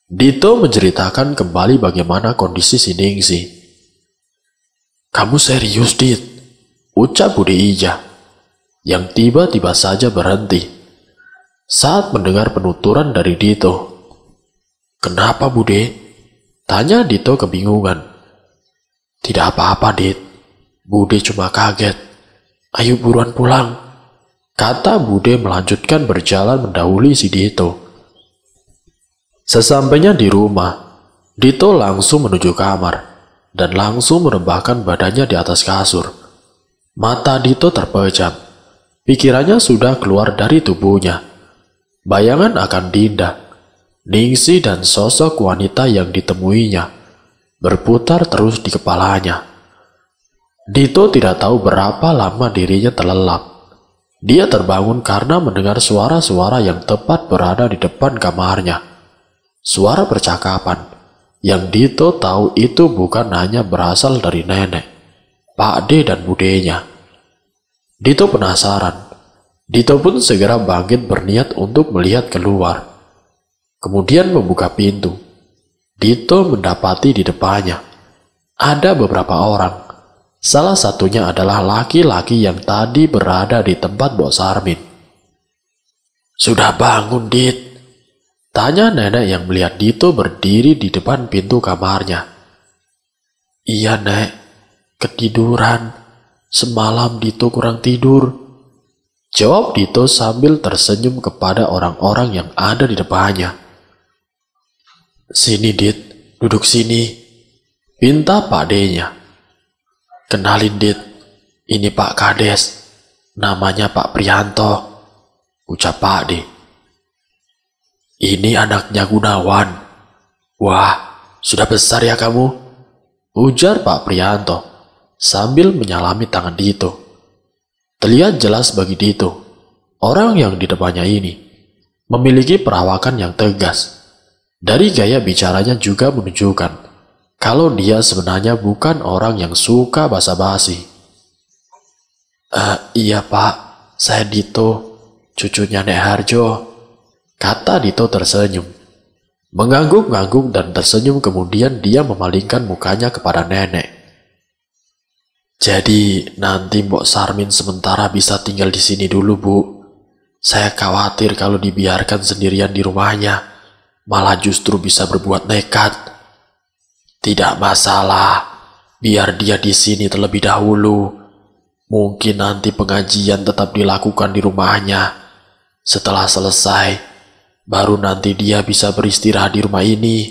Dito menceritakan kembali bagaimana kondisi si Ningsi. "Kamu serius, Dit?" ucap Bude Ija, yang tiba-tiba saja berhenti saat mendengar penuturan dari Dito. "Kenapa, Bude?" tanya Dito kebingungan. "Tidak apa-apa, Dit. Bude cuma kaget. Ayo buruan pulang," kata Bude melanjutkan berjalan mendahului si Dito. Sesampainya di rumah, Dito langsung menuju kamar dan langsung merebahkan badannya di atas kasur. Mata Dito terpejam. Pikirannya sudah keluar dari tubuhnya. Bayangan akan Dinda, Ningsi dan sosok wanita yang ditemuinya berputar terus di kepalanya. Dito tidak tahu berapa lama dirinya terlelap. Dia terbangun karena mendengar suara-suara yang tepat berada di depan kamarnya. Suara percakapan yang Dito tahu itu bukan hanya berasal dari nenek, Pak D dan budenya. Dito penasaran. Dito pun segera bangkit berniat untuk melihat keluar. Kemudian membuka pintu. Dito mendapati di depannya ada beberapa orang. Salah satunya adalah laki-laki yang tadi berada di tempat Mbok Sarmin. "Sudah bangun, Dit?" tanya nenek yang melihat Dito berdiri di depan pintu kamarnya. "Iya, Nek. Ketiduran. Semalam Dito kurang tidur," jawab Dito sambil tersenyum kepada orang-orang yang ada di depannya. "Sini, Dit. Duduk sini," pinta Pak D-nya. "Kenalin, Dit. Ini Pak Kades. Namanya Pak Prianto," ucap Pak D. "Ini anaknya Gunawan." "Wah, sudah besar ya kamu," ujar Pak Prianto sambil menyalami tangan Dito. Terlihat jelas bagi Dito, orang yang di depannya ini memiliki perawakan yang tegas. Dari gaya bicaranya juga menunjukkan kalau dia sebenarnya bukan orang yang suka basa-basi. "Iya, Pak, saya Dito, cucunya Nek Harjo," kata Dito tersenyum. Mengangguk-angguk dan tersenyum, kemudian dia memalingkan mukanya kepada nenek. "Jadi nanti Mbok Sarmin sementara bisa tinggal di sini dulu, Bu. Saya khawatir kalau dibiarkan sendirian di rumahnya, malah justru bisa berbuat nekat." "Tidak masalah, biar dia di sini terlebih dahulu. Mungkin nanti pengajian tetap dilakukan di rumahnya. Setelah selesai, baru nanti dia bisa beristirahat di rumah ini,"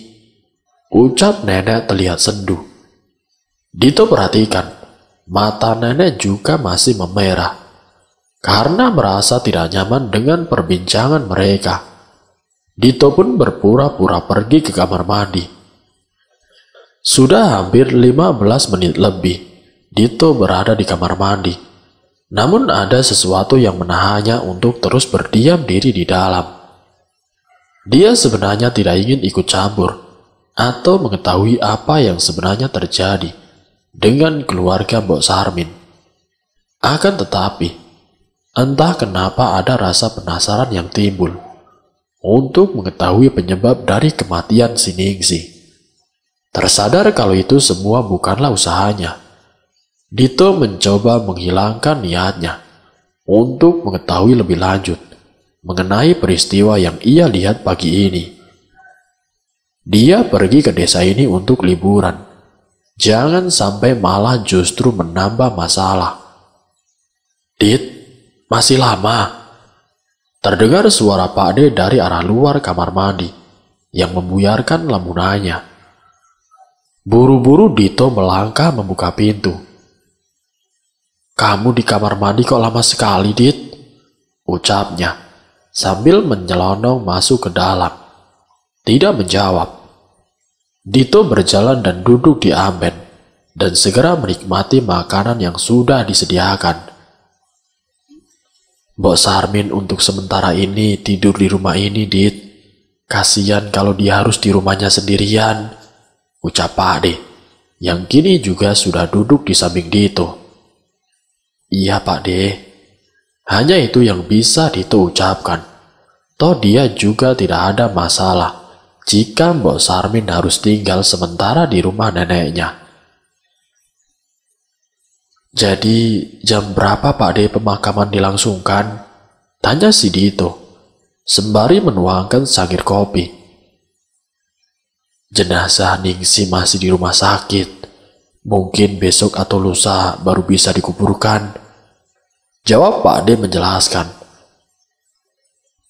ucap nenek terlihat sendu. Dito perhatikan, mata nenek juga masih memerah karena merasa tidak nyaman dengan perbincangan mereka. Dito pun berpura-pura pergi ke kamar mandi. Sudah hampir 15 menit lebih Dito berada di kamar mandi. Namun ada sesuatu yang menahannya untuk terus berdiam diri di dalam. Dia sebenarnya tidak ingin ikut campur atau mengetahui apa yang sebenarnya terjadi dengan keluarga Mbok Sarmin. Akan tetapi, entah kenapa ada rasa penasaran yang timbul untuk mengetahui penyebab dari kematian si Ningsi. Tersadar kalau itu semua bukanlah usahanya, Dito mencoba menghilangkan niatnya untuk mengetahui lebih lanjut mengenai peristiwa yang ia lihat pagi ini. Dia pergi ke desa ini untuk liburan. Jangan sampai malah justru menambah masalah. "Dit, masih lama?" Terdengar suara Pak D dari arah luar kamar mandi yang membuyarkan lamunannya. Buru-buru Dito melangkah membuka pintu. "Kamu di kamar mandi kok lama sekali, Dit?" ucapnya sambil menyelonong masuk ke dalam. Tidak menjawab. Dito berjalan dan duduk di amben. dan segera menikmati makanan yang sudah disediakan. Mbok Sarmin untuk sementara ini tidur di rumah ini, Dit. Kasian kalau dia harus di rumahnya sendirian, ucap Pak De, yang kini juga sudah duduk di samping Dito. Iya Pak De, hanya itu yang bisa Dito ucapkan. Toh dia juga tidak ada masalah jika Mbok Sarmin harus tinggal sementara di rumah neneknya. Jadi jam berapa Pak De pemakaman dilangsungkan? Tanya si Dito, sembari menuangkan cangkir kopi. Jenazah Ningsi masih di rumah sakit. Mungkin besok atau lusa baru bisa dikuburkan, jawab Pak De menjelaskan.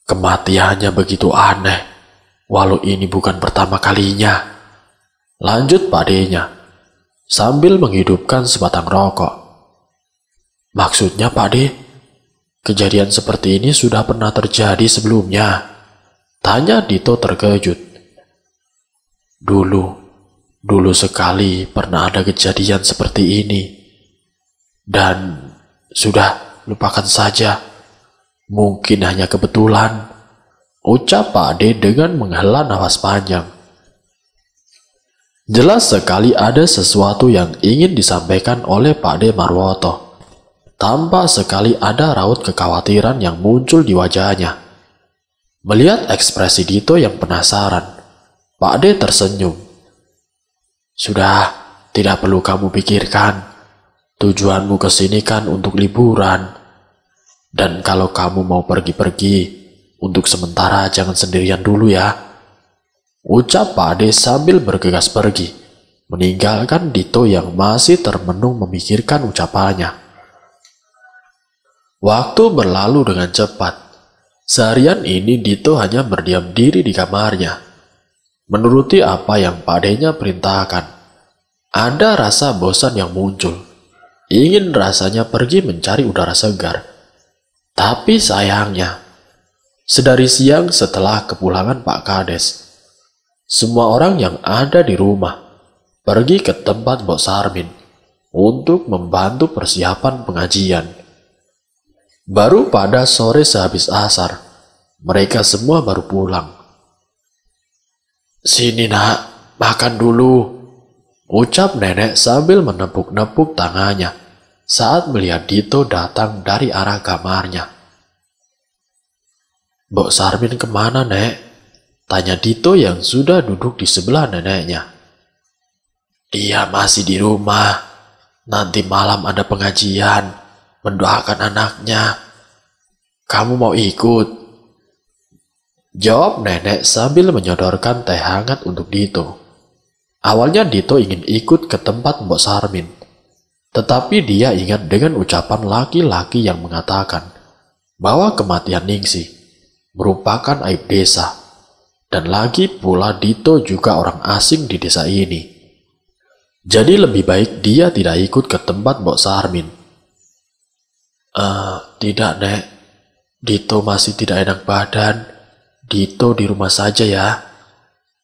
Kematiannya begitu aneh, walau ini bukan pertama kalinya, lanjut Pak De-nya, sambil menghidupkan sebatang rokok. Maksudnya Pak De, kejadian seperti ini sudah pernah terjadi sebelumnya? Tanya Dito terkejut. Dulu sekali pernah ada kejadian seperti ini. Dan sudah, lupakan saja. Mungkin hanya kebetulan, ucap Pak De dengan menghela nafas panjang. Jelas sekali ada sesuatu yang ingin disampaikan oleh Pak De Marwoto. Tampak sekali ada raut kekhawatiran yang muncul di wajahnya. Melihat ekspresi Dito yang penasaran, Pak De tersenyum. Sudah, tidak perlu kamu pikirkan. Tujuanmu ke sini kan untuk liburan. Dan kalau kamu mau pergi-pergi, untuk sementara jangan sendirian dulu ya, ucap Pak De sambil bergegas pergi, meninggalkan Dito yang masih termenung memikirkan ucapannya. Waktu berlalu dengan cepat. Seharian ini Dito hanya berdiam diri di kamarnya, menuruti apa yang Pak De-nya perintahkan. Ada rasa bosan yang muncul. Ingin rasanya pergi mencari udara segar. Tapi sayangnya, sedari siang setelah kepulangan Pak Kades, semua orang yang ada di rumah pergi ke tempat Mbok Sarmin untuk membantu persiapan pengajian. Baru pada sore sehabis asar, mereka semua baru pulang. Sini nak, makan dulu, ucap nenek sambil menepuk-nepuk tangannya saat melihat Dito datang dari arah kamarnya. Mbok Sarmin kemana, Nek? Tanya Dito yang sudah duduk di sebelah neneknya. Dia masih di rumah. Nanti malam ada pengajian, mendoakan anaknya. Kamu mau ikut? Jawab nenek sambil menyodorkan teh hangat untuk Dito. Awalnya Dito ingin ikut ke tempat Mbok Sarmin, tetapi dia ingat dengan ucapan laki-laki yang mengatakan bahwa kematian Ningsi merupakan aib desa, dan lagi pula Dito juga orang asing di desa ini. Jadi lebih baik dia tidak ikut ke tempat Mbok Sarmin. Tidak, Nek. Dito masih tidak enak badan. Dito di rumah saja ya,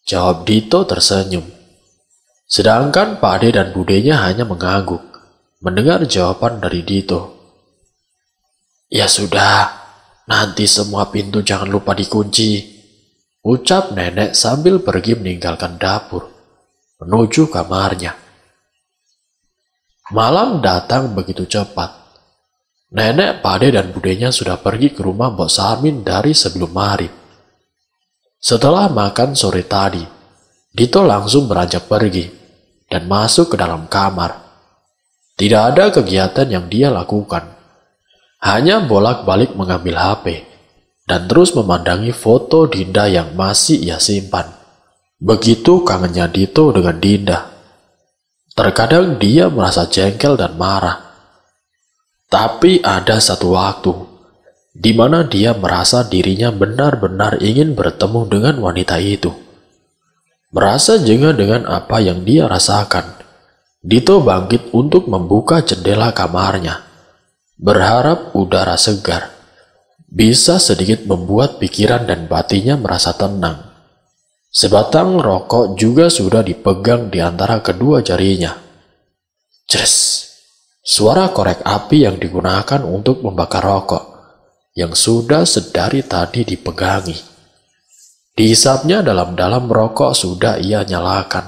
jawab Dito tersenyum. Sedangkan Pak De dan Budenya hanya mengangguk mendengar jawaban dari Dito. Ya sudah, nanti semua pintu jangan lupa dikunci, ucap nenek sambil pergi meninggalkan dapur menuju kamarnya. Malam datang begitu cepat. Nenek, Pak De dan Budenya sudah pergi ke rumah Mbok Sarmin dari sebelum maghrib. Setelah makan sore tadi, Dito langsung beranjak pergi dan masuk ke dalam kamar. Tidak ada kegiatan yang dia lakukan, hanya bolak-balik mengambil HP dan terus memandangi foto Dinda yang masih ia simpan. Begitu kangennya Dito dengan Dinda. Terkadang dia merasa jengkel dan marah. Tapi ada satu waktu di mana dia merasa dirinya benar-benar ingin bertemu dengan wanita itu. Merasa jengah dengan apa yang dia rasakan, Dito bangkit untuk membuka jendela kamarnya, berharap udara segar bisa sedikit membuat pikiran dan batinnya merasa tenang. Sebatang rokok juga sudah dipegang di antara kedua jarinya. Jres! Suara korek api yang digunakan untuk membakar rokok yang sudah sedari tadi dipegangi. Dihisapnya dalam-dalam rokok sudah ia nyalakan.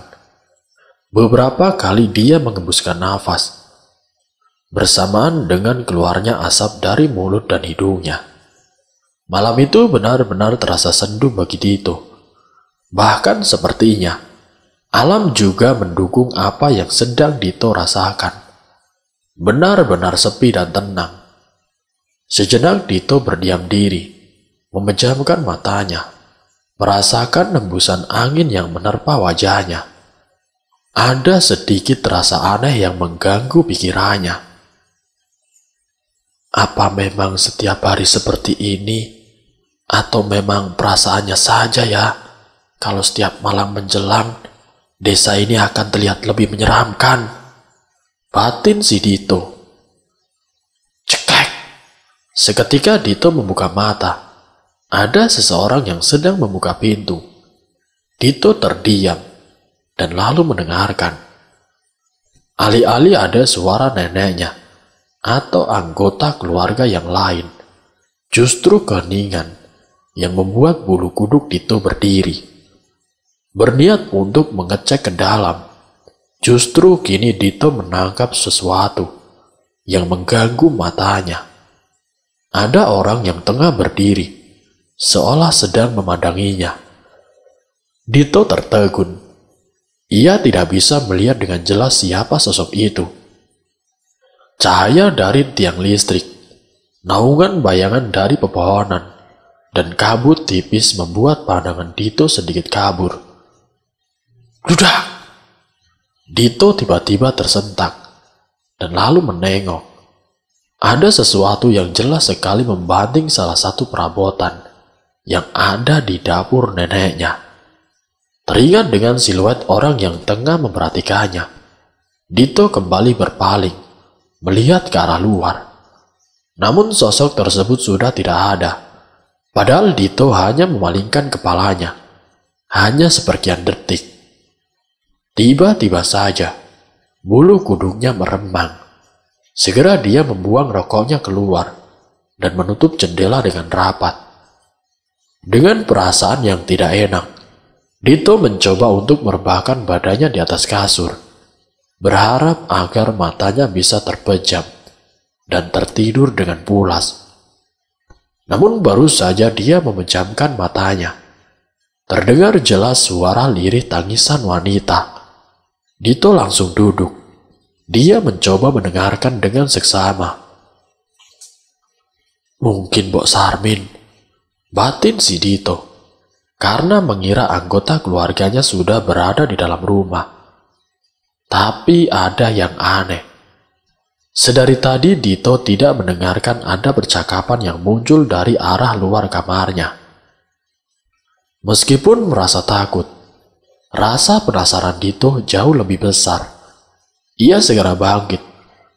Beberapa kali dia mengembuskan nafas, bersamaan dengan keluarnya asap dari mulut dan hidungnya. Malam itu benar-benar terasa sendu bagi Dito. Bahkan sepertinya alam juga mendukung apa yang sedang Dito rasakan. Benar-benar sepi dan tenang. Sejenak Dito berdiam diri, memejamkan matanya, merasakan hembusan angin yang menerpa wajahnya. Ada sedikit rasa aneh yang mengganggu pikirannya. Apa memang setiap hari seperti ini? Atau memang perasaannya saja ya? Kalau setiap malam menjelang, desa ini akan terlihat lebih menyeramkan. Batin si Dito. Cekek. Seketika Dito membuka mata. Ada seseorang yang sedang membuka pintu. Dito terdiam dan lalu mendengarkan. Alih-alih ada suara neneknya atau anggota keluarga yang lain, justru keheningan yang membuat bulu kuduk Dito berdiri. Berniat untuk mengecek ke dalam. Justru kini Dito menangkap sesuatu yang mengganggu matanya. Ada orang yang tengah berdiri, seolah sedang memandanginya. Dito tertegun. Ia tidak bisa melihat dengan jelas siapa sosok itu. Cahaya dari tiang listrik, naungan bayangan dari pepohonan, dan kabut tipis membuat pandangan Dito sedikit kabur. Dudak! Dito tiba-tiba tersentak dan lalu menengok. Ada sesuatu yang jelas sekali membanting salah satu perabotan yang ada di dapur neneknya. Teringat dengan siluet orang yang tengah memperhatikannya, Dito kembali berpaling, melihat ke arah luar. Namun sosok tersebut sudah tidak ada. Padahal Dito hanya memalingkan kepalanya, hanya seperkian detik. Tiba-tiba saja, bulu kuduknya meremang. Segera dia membuang rokoknya keluar dan menutup jendela dengan rapat. Dengan perasaan yang tidak enak, Dito mencoba untuk merebahkan badannya di atas kasur, berharap agar matanya bisa terpejam dan tertidur dengan pulas. Namun baru saja dia memejamkan matanya, terdengar jelas suara lirih tangisan wanita. Dito langsung duduk. Dia mencoba mendengarkan dengan seksama. Mungkin Mbok Sarmin, batin si Dito, karena mengira anggota keluarganya sudah berada di dalam rumah. Tapi ada yang aneh. Sedari tadi Dito tidak mendengarkan ada percakapan yang muncul dari arah luar kamarnya. Meskipun merasa takut, rasa penasaran Dito jauh lebih besar. Ia segera bangkit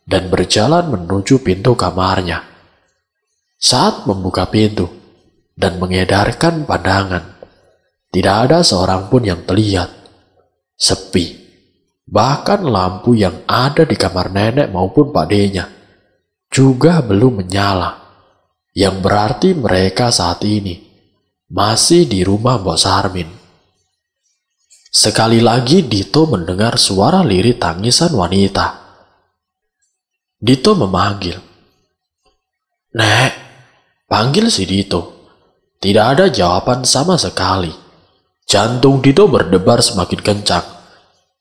dan berjalan menuju pintu kamarnya. Saat membuka pintu dan mengedarkan pandangan, tidak ada seorang pun yang terlihat. Sepi. Bahkan lampu yang ada di kamar nenek maupun Pak D-nya juga belum menyala. Yang berarti mereka saat ini masih di rumah Mbok Sarmin. Sekali lagi Dito mendengar suara lirih tangisan wanita. Dito memanggil. Nek, panggil si Dito. Tidak ada jawaban sama sekali. Jantung Dito berdebar semakin kencang.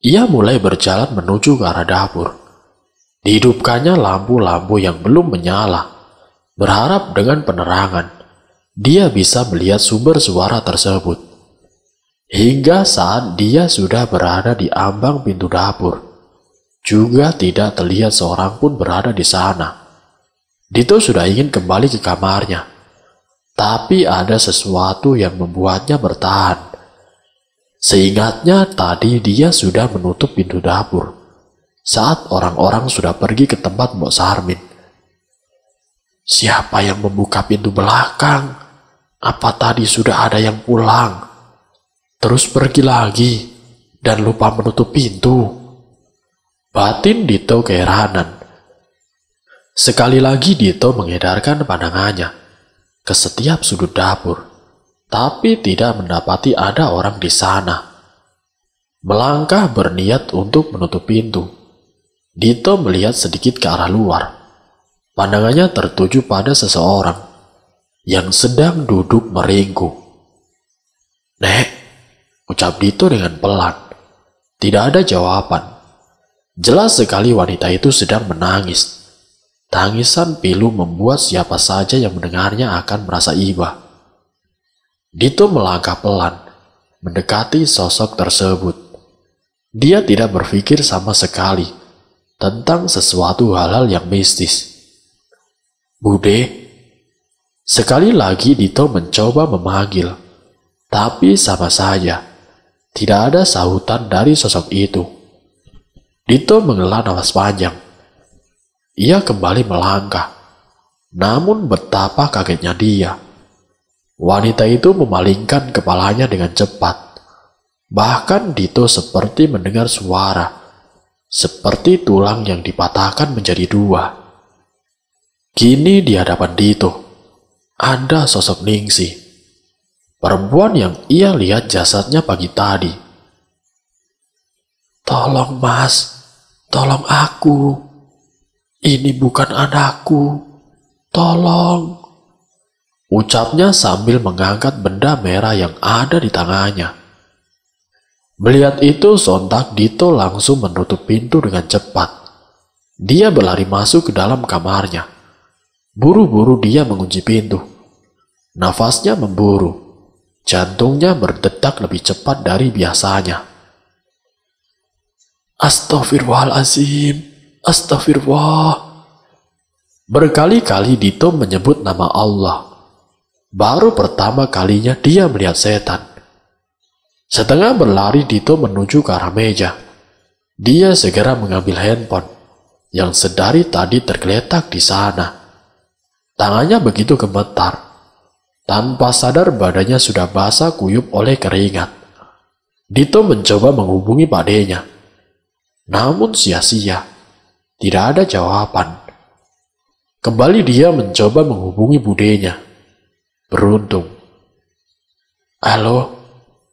Ia mulai berjalan menuju ke arah dapur. Dihidupkannya lampu-lampu yang belum menyala. Berharap dengan penerangan, dia bisa melihat sumber suara tersebut. Hingga saat dia sudah berada di ambang pintu dapur, juga tidak terlihat seorang pun berada di sana. Dito sudah ingin kembali ke kamarnya, tapi ada sesuatu yang membuatnya bertahan. Seingatnya tadi dia sudah menutup pintu dapur saat orang-orang sudah pergi ke tempat Mbok Sarmin. Siapa yang membuka pintu belakang? Apa tadi sudah ada yang pulang? Terus pergi lagi dan lupa menutup pintu. Batin Dito keheranan. Sekali lagi Dito mengedarkan pandangannya ke setiap sudut dapur, tapi tidak mendapati ada orang di sana. Melangkah berniat untuk menutup pintu. Dito melihat sedikit ke arah luar. Pandangannya tertuju pada seseorang yang sedang duduk meringkuk. "Nek," ucap Dito dengan pelan. Tidak ada jawaban. Jelas sekali wanita itu sedang menangis. Tangisan pilu membuat siapa saja yang mendengarnya akan merasa iba. Dito melangkah pelan, mendekati sosok tersebut. Dia tidak berpikir sama sekali tentang sesuatu hal-hal yang mistis. "Bude." Sekali lagi Dito mencoba memanggil, tapi sama saja. Tidak ada sahutan dari sosok itu. Dito menghela nafas panjang. Ia kembali melangkah. Namun betapa kagetnya dia. Wanita itu memalingkan kepalanya dengan cepat. Bahkan Dito seperti mendengar suara, seperti tulang yang dipatahkan menjadi dua. Kini di hadapan Dito ada sosok Ningsih, perempuan yang ia lihat jasadnya pagi tadi. "Tolong mas, tolong aku. Ini bukan anakku. Tolong," ucapnya sambil mengangkat benda merah yang ada di tangannya. Melihat itu sontak Dito langsung menutup pintu dengan cepat. Dia berlari masuk ke dalam kamarnya. Buru-buru dia mengunci pintu. Nafasnya memburu. Jantungnya berdetak lebih cepat dari biasanya. "Astagfirullahaladzim, astagfirullah." Berkali-kali Dito menyebut nama Allah. Baru pertama kalinya dia melihat setan. Setengah berlari Dito menuju ke arah meja. Dia segera mengambil handphone yang sedari tadi tergeletak di sana. Tangannya begitu gemetar. Tanpa sadar badannya sudah basah kuyup oleh keringat. Dito mencoba menghubungi padenya. Namun sia-sia. Tidak ada jawaban. Kembali dia mencoba menghubungi budenya. Beruntung. "Halo,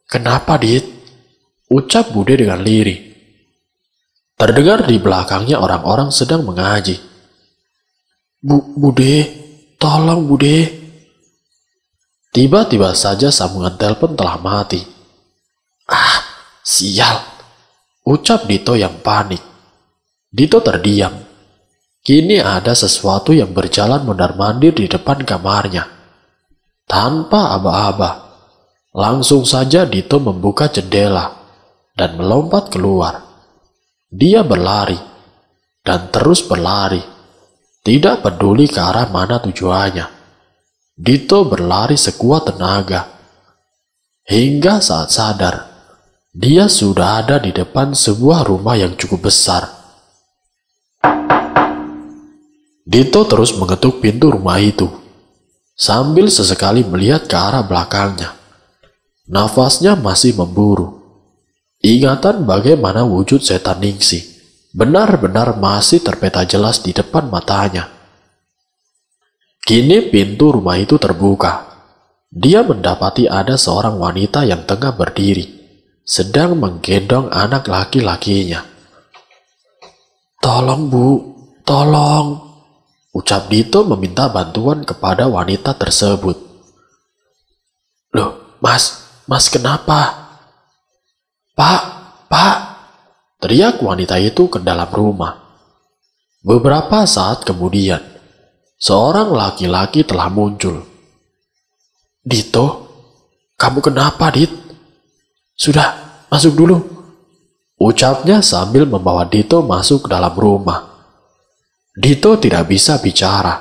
kenapa Dit?" ucap bude dengan lirih. Terdengar di belakangnya orang-orang sedang mengaji. Bude, tolong Bude." Tiba-tiba saja sambungan telepon telah mati. "Ah, sial," ucap Dito yang panik. Dito terdiam. Kini ada sesuatu yang berjalan mondar-mandir di depan kamarnya. Tanpa aba-aba, langsung saja Dito membuka jendela dan melompat keluar. Dia berlari dan terus berlari, tidak peduli ke arah mana tujuannya. Dito berlari sekuat tenaga. Hingga saat sadar, dia sudah ada di depan sebuah rumah yang cukup besar. Dito terus mengetuk pintu rumah itu, sambil sesekali melihat ke arah belakangnya. Nafasnya masih memburu. Ingatan bagaimana wujud setan Ningsih benar-benar masih terpeta jelas di depan matanya. Kini pintu rumah itu terbuka. Dia mendapati ada seorang wanita yang tengah berdiri, sedang menggendong anak laki-lakinya. "Tolong Bu, tolong," ucap Dito meminta bantuan kepada wanita tersebut. "Loh, Mas kenapa?" Pak, teriak wanita itu ke dalam rumah. Beberapa saat kemudian, seorang laki-laki telah muncul. "Dito, kamu kenapa, Dit? Sudah, masuk dulu," ucapnya sambil membawa Dito masuk ke dalam rumah. Dito tidak bisa bicara.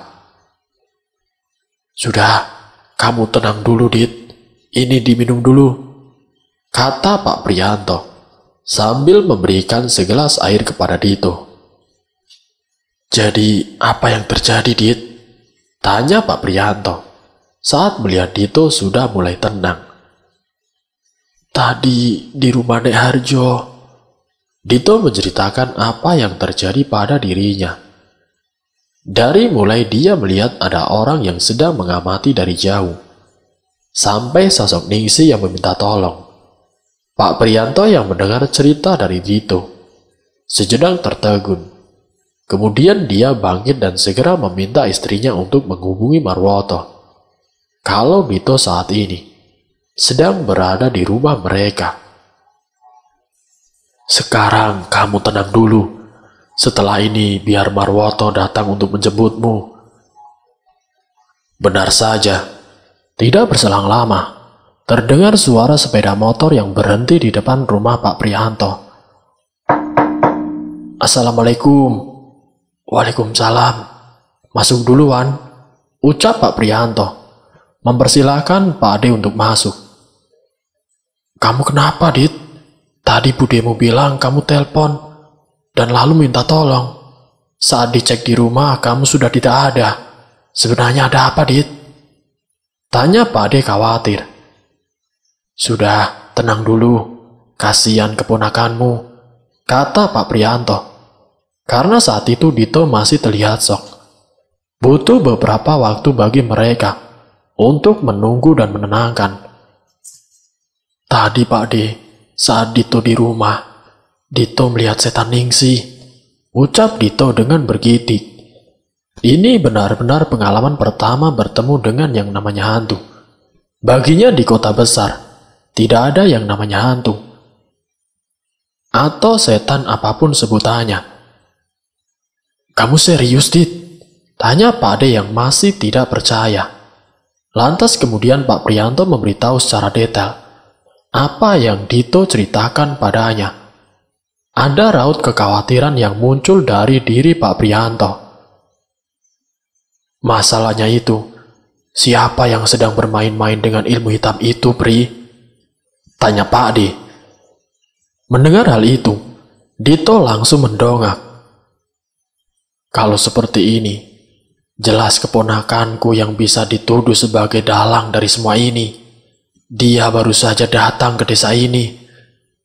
"Sudah, kamu tenang dulu, Dit. Ini diminum dulu," kata Pak Prianto sambil memberikan segelas air kepada Dito. "Jadi apa yang terjadi, Dit?" tanya Pak Prianto saat melihat Dito sudah mulai tenang. "Tadi di rumah Nek Harjo, Dito menceritakan apa yang terjadi pada dirinya. Dari mulai dia melihat ada orang yang sedang mengamati dari jauh, sampai sosok Ningsih yang meminta tolong. Pak Prianto yang mendengar cerita dari Dito sejenak tertegun. Kemudian dia bangkit dan segera meminta istrinya untuk menghubungi Marwoto kalau Dito saat ini sedang berada di rumah mereka. Sekarang kamu tenang dulu. Setelah ini biar Marwoto datang untuk menjemputmu. Benar saja. Tidak berselang lama, terdengar suara sepeda motor yang berhenti di depan rumah Pak Prianto. Assalamualaikum. Waalaikumsalam. Masuk duluan, ucap Pak Prianto, mempersilahkan Pak Ade untuk masuk. Kamu kenapa, Dit? Tadi budemu bilang kamu telepon dan lalu minta tolong. Saat dicek di rumah kamu sudah tidak ada. Sebenarnya ada apa, Dit? Tanya Pak Ade khawatir. Sudah, tenang dulu. Kasihan keponakanmu, kata Pak Prianto. Karena saat itu Dito masih terlihat shock. Butuh beberapa waktu bagi mereka untuk menunggu dan menenangkan. Tadi Pak De, saat Dito di rumah, Dito melihat setan Ningsih, ucap Dito dengan bergidik. Ini benar-benar pengalaman pertama bertemu dengan yang namanya hantu. Baginya di kota besar, tidak ada yang namanya hantu. Atau setan apapun sebutannya. Kamu serius, Dit? Tanya Pak Ade yang masih tidak percaya. Lantas kemudian Pak Prianto memberitahu secara detail apa yang Dito ceritakan padanya. Ada raut kekhawatiran yang muncul dari diri Pak Prianto. Masalahnya itu, siapa yang sedang bermain-main dengan ilmu hitam itu, Pri? Tanya Pak Ade. Mendengar hal itu, Dito langsung mendongak. Kalau seperti ini, jelas keponakanku yang bisa dituduh sebagai dalang dari semua ini. Dia baru saja datang ke desa ini.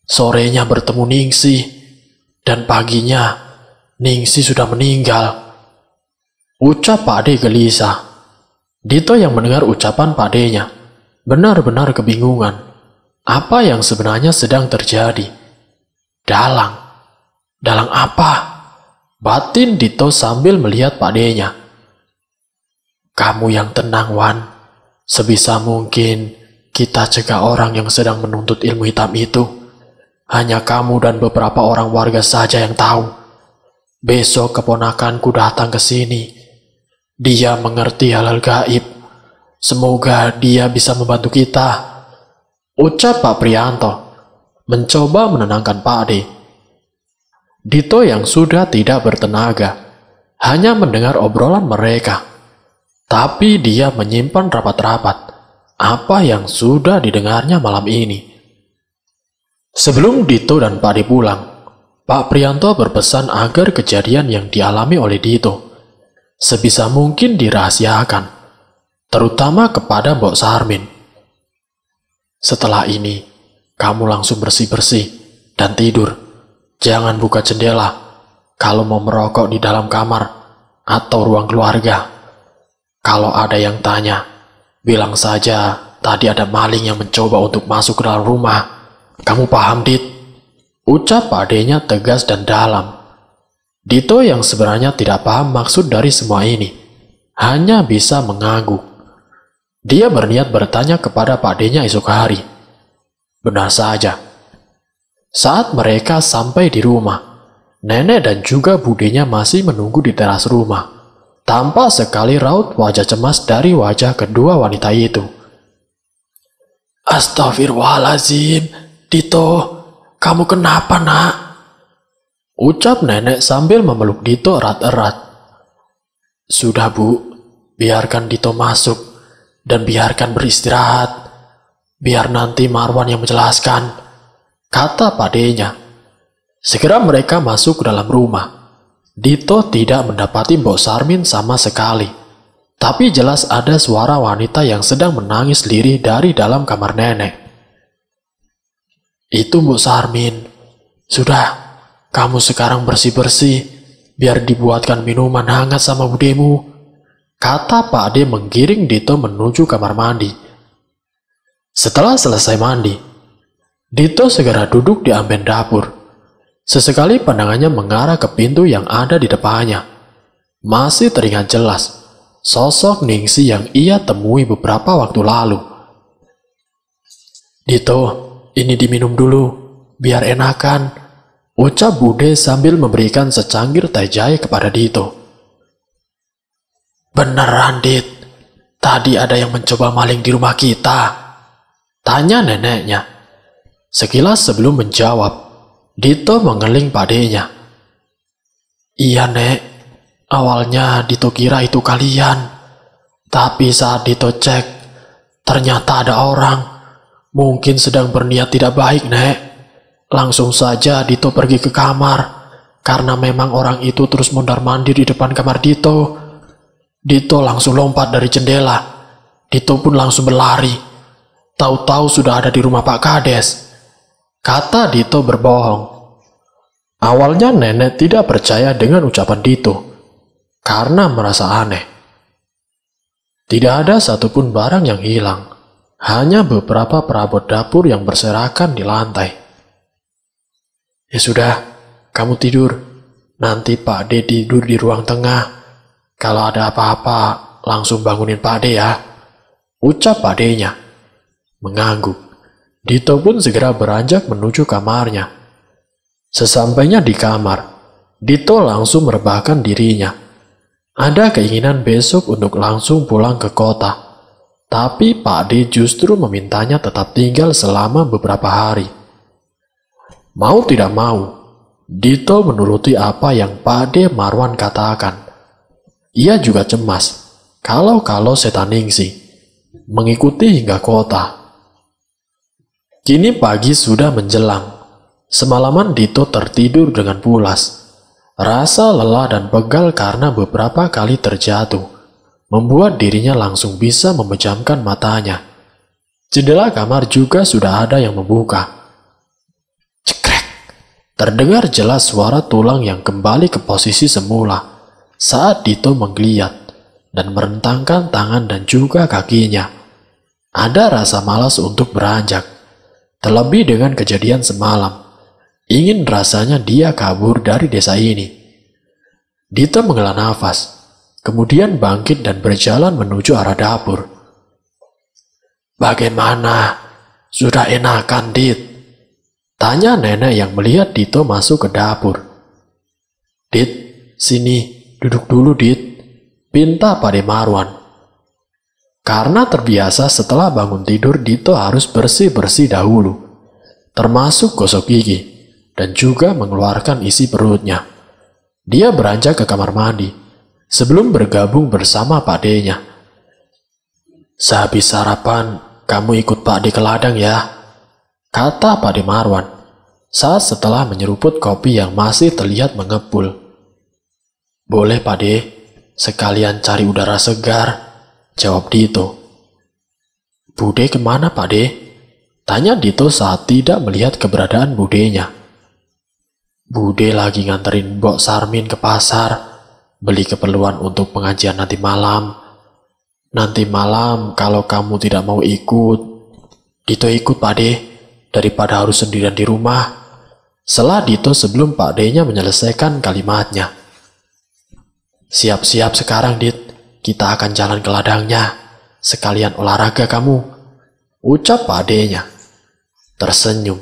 Sorenya bertemu Ningsih, dan paginya Ningsih sudah meninggal. Ucap Pak Ade gelisah. Dito yang mendengar ucapan Pak Ade-nya benar-benar kebingungan. Apa yang sebenarnya sedang terjadi? Dalang? Dalang apa? Batin Dito sambil melihat Pak D-nya. Kamu yang tenang, Wan. Sebisa mungkin kita cegah orang yang sedang menuntut ilmu hitam itu. Hanya kamu dan beberapa orang warga saja yang tahu. Besok keponakanku datang ke sini. Dia mengerti hal-hal gaib. Semoga dia bisa membantu kita. Ucap Pak Prianto, mencoba menenangkan Pak D. Dito yang sudah tidak bertenaga, hanya mendengar obrolan mereka. Tapi dia menyimpan rapat-rapat apa yang sudah didengarnya malam ini. Sebelum Dito dan Pak D pulang, Pak Prianto berpesan agar kejadian yang dialami oleh Dito sebisa mungkin dirahasiakan, terutama kepada Mbok Sarmin. Setelah ini, kamu langsung bersih-bersih dan tidur. Jangan buka jendela kalau mau merokok di dalam kamar atau ruang keluarga. Kalau ada yang tanya, bilang saja tadi ada maling yang mencoba untuk masuk ke dalam rumah. Kamu paham, Dit? Ucap Pak D-nya tegas dan dalam. Dito yang sebenarnya tidak paham maksud dari semua ini, hanya bisa mengangguk. Dia berniat bertanya kepada Pak D-nya esok hari. Benar saja. Saat mereka sampai di rumah, nenek dan juga budenya masih menunggu di teras rumah. Tampak sekali raut wajah cemas dari wajah kedua wanita itu. Astagfirullahaladzim, Dito, kamu kenapa, Nak? Ucap nenek sambil memeluk Dito erat-erat. Sudah, Bu, biarkan Dito masuk dan biarkan beristirahat. Biar nanti Marwan yang menjelaskan, kata Pak D-nya. Segera mereka masuk ke dalam rumah. Dito tidak mendapati Mbok Sarmin sama sekali. Tapi jelas ada suara wanita yang sedang menangis lirih dari dalam kamar nenek. Itu Mbok Sarmin. Sudah, kamu sekarang bersih-bersih, biar dibuatkan minuman hangat sama budemu, kata Pak D menggiring Dito menuju kamar mandi. Setelah selesai mandi, Dito segera duduk di amben dapur. Sesekali pandangannya mengarah ke pintu yang ada di depannya. Masih teringat jelas sosok Ningsi yang ia temui beberapa waktu lalu. Dito, ini diminum dulu, biar enakan, ucap Bude sambil memberikan secangkir teh jahe kepada Dito. Beneran, Dit? Tadi ada yang mencoba maling di rumah kita? Tanya neneknya. Sekilas sebelum menjawab, Dito mengeling padenya. Iya, Nek. Awalnya Dito kira itu kalian. Tapi saat Dito cek, ternyata ada orang. Mungkin sedang berniat tidak baik, Nek. Langsung saja Dito pergi ke kamar, karena memang orang itu terus mondar-mandir di depan kamar Dito. Dito langsung lompat dari jendela. Dito pun langsung berlari. Tahu-tahu sudah ada di rumah Pak Kades. Kata Dito berbohong. Awalnya nenek tidak percaya dengan ucapan Dito, karena merasa aneh. Tidak ada satupun barang yang hilang, hanya beberapa perabot dapur yang berserakan di lantai. Ya sudah, kamu tidur. Nanti Pak D tidur di ruang tengah. Kalau ada apa-apa, langsung bangunin Pak D ya, ucap Pak D-nya. Mengangguk, Dito pun segera beranjak menuju kamarnya. Sesampainya di kamar, Dito langsung merebahkan dirinya. Ada keinginan besok untuk langsung pulang ke kota. Tapi Pak D justru memintanya tetap tinggal selama beberapa hari. Mau tidak mau, Dito menuruti apa yang Pak D Marwan katakan. Ia juga cemas kalau setan Ningsi mengikuti hingga kota. Kini pagi sudah menjelang. Semalaman Dito tertidur dengan pulas. Rasa lelah dan pegal karena beberapa kali terjatuh membuat dirinya langsung bisa memejamkan matanya. Jendela kamar juga sudah ada yang membuka. Terdengar jelas suara tulang yang kembali ke posisi semula saat Dito menggeliat dan merentangkan tangan dan juga kakinya. Ada rasa malas untuk beranjak, terlebih dengan kejadian semalam. Ingin rasanya dia kabur dari desa ini. Dito menghela nafas, kemudian bangkit dan berjalan menuju arah dapur. Bagaimana? Sudah enakan, Dit? Tanya nenek yang melihat Dito masuk ke dapur. Dit, sini, duduk dulu, Dit, pinta Pak D Marwan. Karena terbiasa setelah bangun tidur Dito harus bersih-bersih dahulu, termasuk gosok gigi, dan juga mengeluarkan isi perutnya. Dia beranjak ke kamar mandi, sebelum bergabung bersama Pak D-nya. Sehabis sarapan, kamu ikut Pak D ke ladang ya, kata Pak D Marwan saat setelah menyeruput kopi yang masih terlihat mengepul. Boleh Pak D, sekalian cari udara segar, jawab Dito. Bude kemana Pak D? Tanya Dito saat tidak melihat keberadaan budenya. Bude lagi nganterin Mbok Sarmin ke pasar, beli keperluan untuk pengajian nanti malam. Nanti malam kalau kamu tidak mau ikut, Dito ikut Pak D, daripada harus sendirian di rumah. Sela Dito sebelum Pak D-nya menyelesaikan kalimatnya. Siap-siap sekarang, Dit. Kita akan jalan ke ladangnya. Sekalian olahraga kamu, ucap Pak D-nya. Tersenyum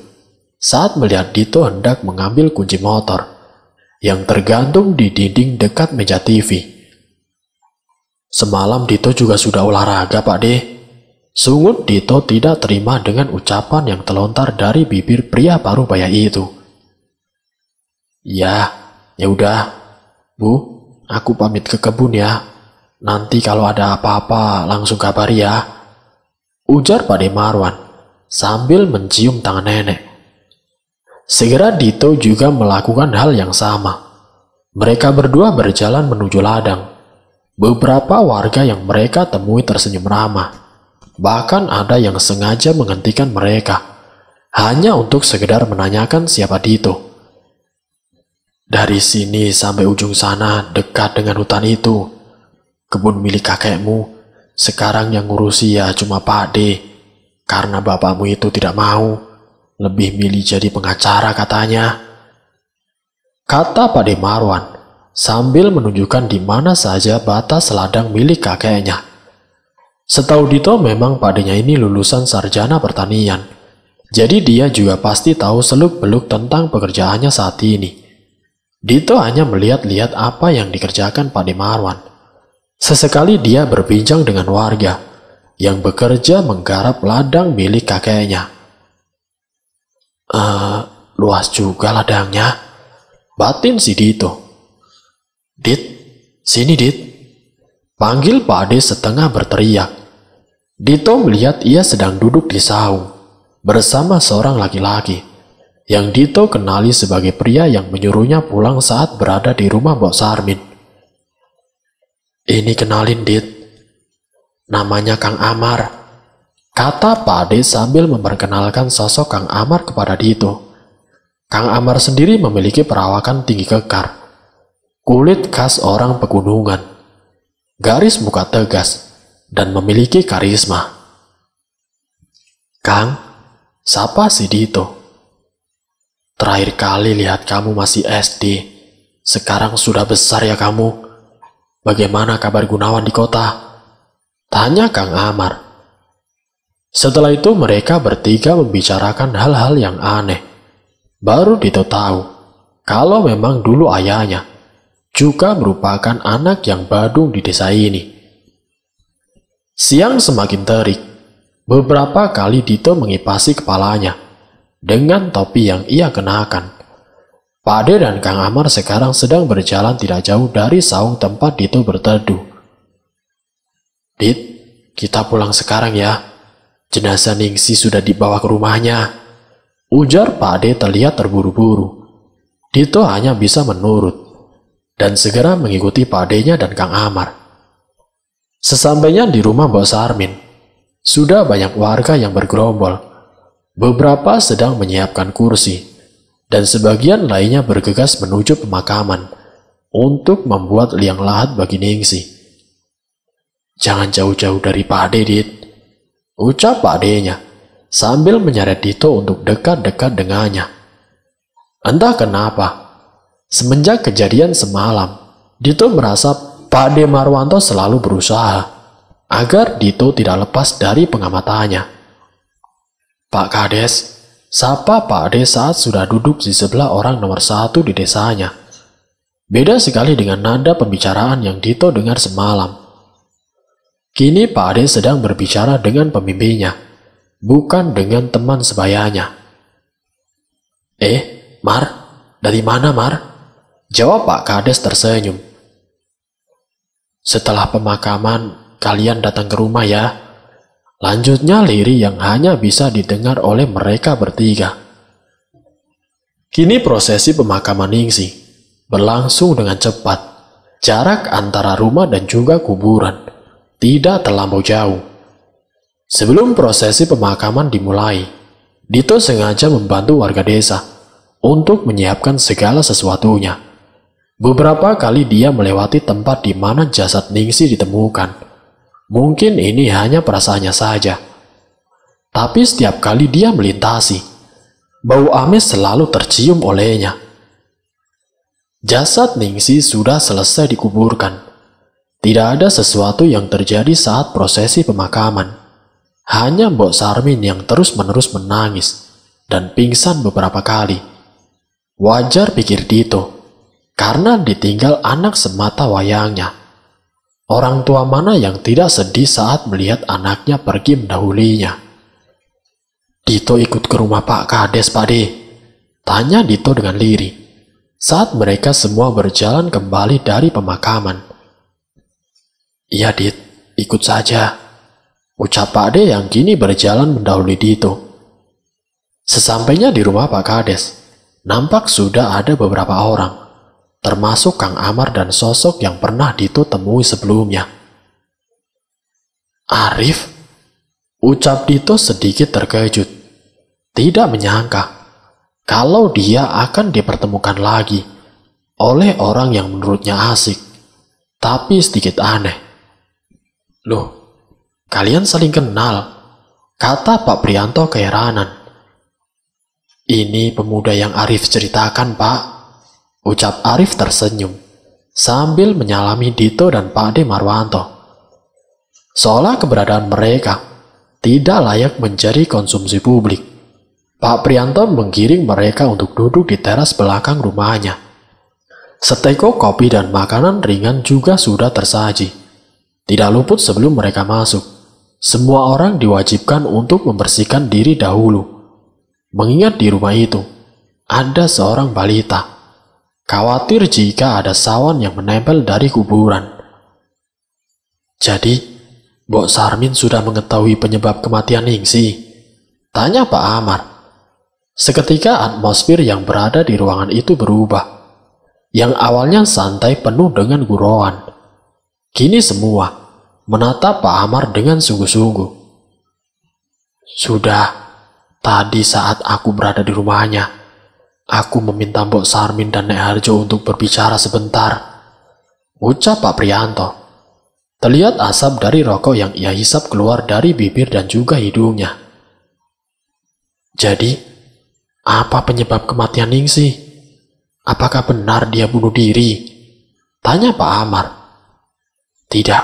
saat melihat Dito hendak mengambil kunci motor yang tergantung di dinding dekat meja TV. Semalam Dito juga sudah olahraga, Pak D. Sungut Dito tidak terima dengan ucapan yang terlontar dari bibir pria parubaya itu. Ya udah, Bu, aku pamit ke kebun ya. Nanti kalau ada apa-apa langsung kabari ya, ujar Pak D Marwan sambil mencium tangan nenek. Segera Dito juga melakukan hal yang sama. Mereka berdua berjalan menuju ladang. Beberapa warga yang mereka temui tersenyum ramah. Bahkan ada yang sengaja menghentikan mereka hanya untuk sekedar menanyakan siapa Dito. Dari sini sampai ujung sana dekat dengan hutan itu. Kebun milik kakekmu. Sekarang yang ngurusi ya cuma Pak D. Karena bapakmu itu tidak mau. Lebih milih jadi pengacara katanya. Kata Pak D Marwan sambil menunjukkan di mana saja batas ladang milik kakeknya. Setahu Dito memang Pak D-nya ini lulusan sarjana pertanian. Jadi dia juga pasti tahu seluk-beluk tentang pekerjaannya saat ini. Dito hanya melihat-lihat apa yang dikerjakan Pak D Marwan. Sesekali dia berbincang dengan warga yang bekerja menggarap ladang milik kakeknya. Luas juga ladangnya, batin si Dito. Dit, sini Dit. Panggil Pak D setengah berteriak. Dito melihat ia sedang duduk di saung bersama seorang laki-laki yang Dito kenali sebagai pria yang menyuruhnya pulang saat berada di rumah Mbok Sarmin. Ini kenalin Dit, namanya Kang Amar, kata Pak D sambil memperkenalkan sosok Kang Amar kepada Dito. Kang Amar sendiri memiliki perawakan tinggi kekar, kulit khas orang pegunungan, garis muka tegas, dan memiliki karisma. Kang, sapa si Dito. Terakhir kali lihat kamu masih SD, sekarang sudah besar ya kamu. Bagaimana kabar Gunawan di kota? Tanya Kang Amar. Setelah itu mereka bertiga membicarakan hal-hal yang aneh. Baru Dito tahu kalau memang dulu ayahnya juga merupakan anak yang badung di desa ini. Siang semakin terik. Beberapa kali Dito mengipasi kepalanya dengan topi yang ia kenakan. Pak D dan Kang Amar sekarang sedang berjalan tidak jauh dari saung tempat Dito berteduh. Dit, kita pulang sekarang ya. Jenazah Ningsi sudah dibawa ke rumahnya. Ujar Pak D terlihat terburu-buru. Dito hanya bisa menurut dan segera mengikuti Pak D-nya dan Kang Amar. Sesampainya di rumah Mbok Sarmin, sudah banyak warga yang bergerombol. Beberapa sedang menyiapkan kursi, dan sebagian lainnya bergegas menuju pemakaman untuk membuat liang lahat bagi Ningsi. Jangan jauh-jauh dari Pak D, Dit, ucap Pak D-nya sambil menyeret Dito untuk dekat-dekat dengannya. Entah kenapa, semenjak kejadian semalam, Dito merasa Pak D Marwanto selalu berusaha agar Dito tidak lepas dari pengamatannya. Pak Kades, sapa Pak D saat sudah duduk di sebelah orang nomor 1 di desanya. Beda sekali dengan nada pembicaraan yang Dito dengar semalam. Kini Pak D sedang berbicara dengan pembimbingnya, bukan dengan teman sebayanya. Mar, dari mana Mar? Jawab Pak Kades tersenyum. Setelah pemakaman, kalian datang ke rumah ya. Lanjutnya lirih yang hanya bisa didengar oleh mereka bertiga. Kini prosesi pemakaman Ningsi berlangsung dengan cepat. Jarak antara rumah dan juga kuburan tidak terlampau jauh. Sebelum prosesi pemakaman dimulai, Dito sengaja membantu warga desa untuk menyiapkan segala sesuatunya. Beberapa kali dia melewati tempat di mana jasad Ningsi ditemukan. Mungkin ini hanya perasaannya saja. Tapi setiap kali dia melintasi, bau amis selalu tercium olehnya. Jasad Ningsi sudah selesai dikuburkan. Tidak ada sesuatu yang terjadi saat prosesi pemakaman. Hanya Mbok Sarmin yang terus-menerus menangis dan pingsan beberapa kali. Wajar pikir Dito, karena ditinggal anak semata wayangnya. Orang tua mana yang tidak sedih saat melihat anaknya pergi mendahulinya? Dito ikut ke rumah Pak Kades, Pak D, tanya Dito dengan lirih saat mereka semua berjalan kembali dari pemakaman. Iya Dit, ikut saja, ucap Pak D yang kini berjalan mendahului Dito. Sesampainya di rumah Pak Kades, nampak sudah ada beberapa orang, termasuk Kang Amar dan sosok yang pernah Dito temui sebelumnya. Arif, ucap Dito sedikit terkejut. Tidak menyangka kalau dia akan dipertemukan lagi oleh orang yang menurutnya asik, tapi sedikit aneh. "Loh, kalian saling kenal?" kata Pak Prianto keheranan. "Ini pemuda yang Arif ceritakan, Pak," ucap Arif tersenyum, sambil menyalami Dito dan Pak De Marwanto. Seolah keberadaan mereka tidak layak menjadi konsumsi publik, Pak Prianto menggiring mereka untuk duduk di teras belakang rumahnya. Seteko kopi dan makanan ringan juga sudah tersaji. Tidak luput sebelum mereka masuk, semua orang diwajibkan untuk membersihkan diri dahulu. Mengingat di rumah itu ada seorang balita, khawatir jika ada sawan yang menempel dari kuburan. "Jadi, Mbok Sarmin sudah mengetahui penyebab kematian Ningsi?" tanya Pak Amar. Seketika atmosfer yang berada di ruangan itu berubah. Yang awalnya santai penuh dengan gurauan, kini semua menatap Pak Amar dengan sungguh-sungguh. "Sudah, tadi saat aku berada di rumahnya, aku meminta Mbok Sarmin dan Nek Harjo untuk berbicara sebentar," ucap Pak Prianto. Terlihat asap dari rokok yang ia hisap keluar dari bibir dan juga hidungnya. "Jadi, apa penyebab kematian Ningsi? Apakah benar dia bunuh diri?" tanya Pak Amar. "Tidak,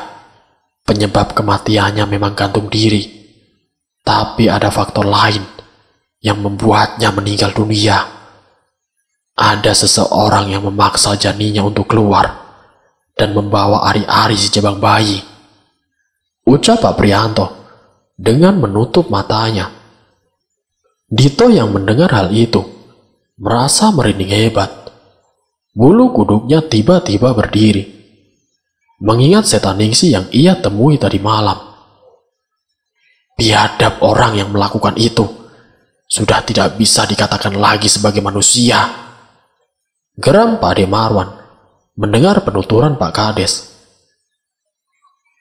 penyebab kematiannya memang gantung diri. Tapi ada faktor lain yang membuatnya meninggal dunia. Ada seseorang yang memaksa janinnya untuk keluar dan membawa ari-ari si jabang bayi," ucap Pak Prianto dengan menutup matanya. Dito yang mendengar hal itu merasa merinding hebat. Bulu kuduknya tiba-tiba berdiri, mengingat setan Ningsi yang ia temui tadi malam. Biadab orang yang melakukan itu sudah tidak bisa dikatakan lagi sebagai manusia, geram Pak De Marwan mendengar penuturan Pak Kades.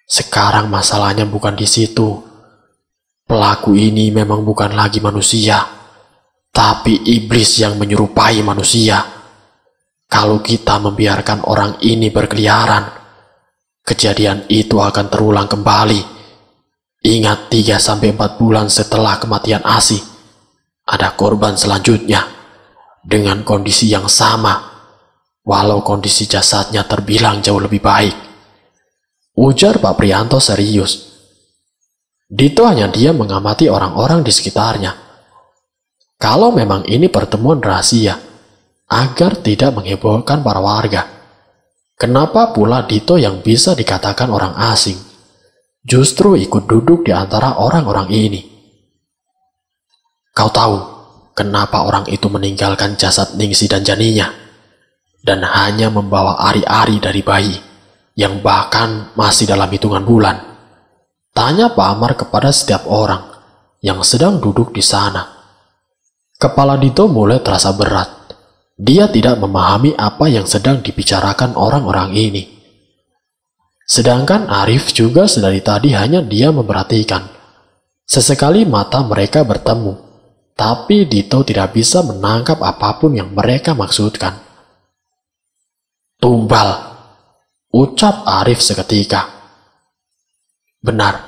Sekarang masalahnya bukan di situ. Pelaku ini memang bukan lagi manusia, tapi iblis yang menyerupai manusia. Kalau kita membiarkan orang ini berkeliaran, kejadian itu akan terulang kembali. Ingat 3-4 bulan setelah kematian Asi, ada korban selanjutnya dengan kondisi yang sama, walau kondisi jasadnya terbilang jauh lebih baik, ujar Pak Prianto serius. Dito hanya diam mengamati orang-orang di sekitarnya. Kalau memang ini pertemuan rahasia, agar tidak menghebohkan para warga, kenapa pula Dito yang bisa dikatakan orang asing justru ikut duduk di antara orang-orang ini? "Kau tahu kenapa orang itu meninggalkan jasad Ningsi dan janinnya dan hanya membawa ari-ari dari bayi yang bahkan masih dalam hitungan bulan?" tanya Pak Amar kepada setiap orang yang sedang duduk di sana. Kepala Dito mulai terasa berat. Dia tidak memahami apa yang sedang dibicarakan orang-orang ini. Sedangkan Arif juga sedari tadi hanya dia memperhatikan. Sesekali mata mereka bertemu, tapi Dito tidak bisa menangkap apapun yang mereka maksudkan. "Tumbal," ucap Arif seketika. "Benar,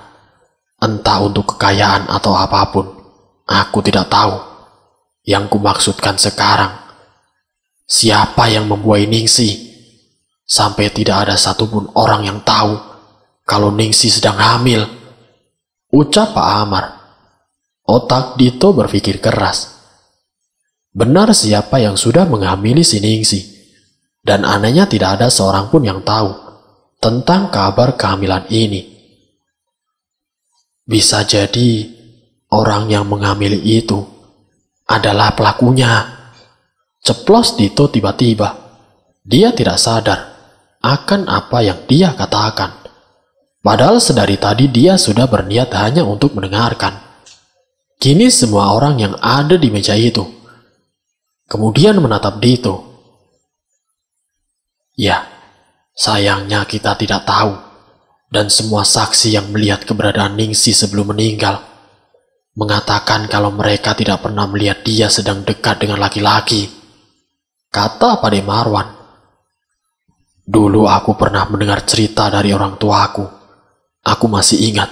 entah untuk kekayaan atau apapun, aku tidak tahu. Yang kumaksudkan sekarang, siapa yang membuai Ningsi sampai tidak ada satupun orang yang tahu kalau Ningsi sedang hamil?" ucap Pak Amar. Otak Dito berpikir keras. Benar siapa yang sudah menghamili si Ningsi, dan anehnya tidak ada seorang pun yang tahu tentang kabar kehamilan ini. Bisa jadi orang yang menghamili itu adalah pelakunya, ceplos Dito tiba-tiba. Dia tidak sadar akan apa yang dia katakan. Padahal sedari tadi dia sudah berniat hanya untuk mendengarkan. Kini semua orang yang ada di meja itu kemudian menatap Dito. Ya, sayangnya kita tidak tahu, dan semua saksi yang melihat keberadaan Ningsi sebelum meninggal mengatakan kalau mereka tidak pernah melihat dia sedang dekat dengan laki-laki, kata Pak De Marwan Dulu aku pernah mendengar cerita dari orang tuaku. Aku masih ingat.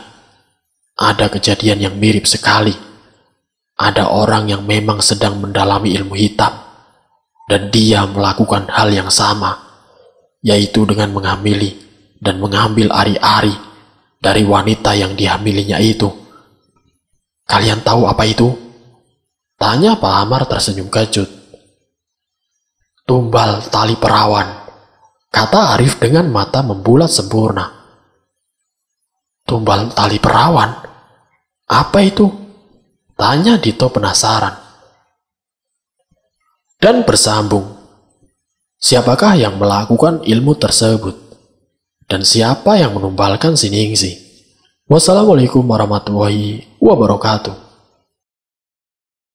Ada kejadian yang mirip sekali. Ada orang yang memang sedang mendalami ilmu hitam. Dan dia melakukan hal yang sama. Yaitu dengan menghamili dan mengambil ari-ari dari wanita yang dihamilinya itu. Kalian tahu apa itu? Tanya Pak Amar tersenyum kejut. Tumbal tali perawan, kata Arif dengan mata membulat sempurna. Tumbal tali perawan? Apa itu? Tanya Dito penasaran. Dan bersambung. Siapakah yang melakukan ilmu tersebut? Dan siapa yang menumbalkan si Ningsih? Wassalamualaikum warahmatullahi wabarakatuh.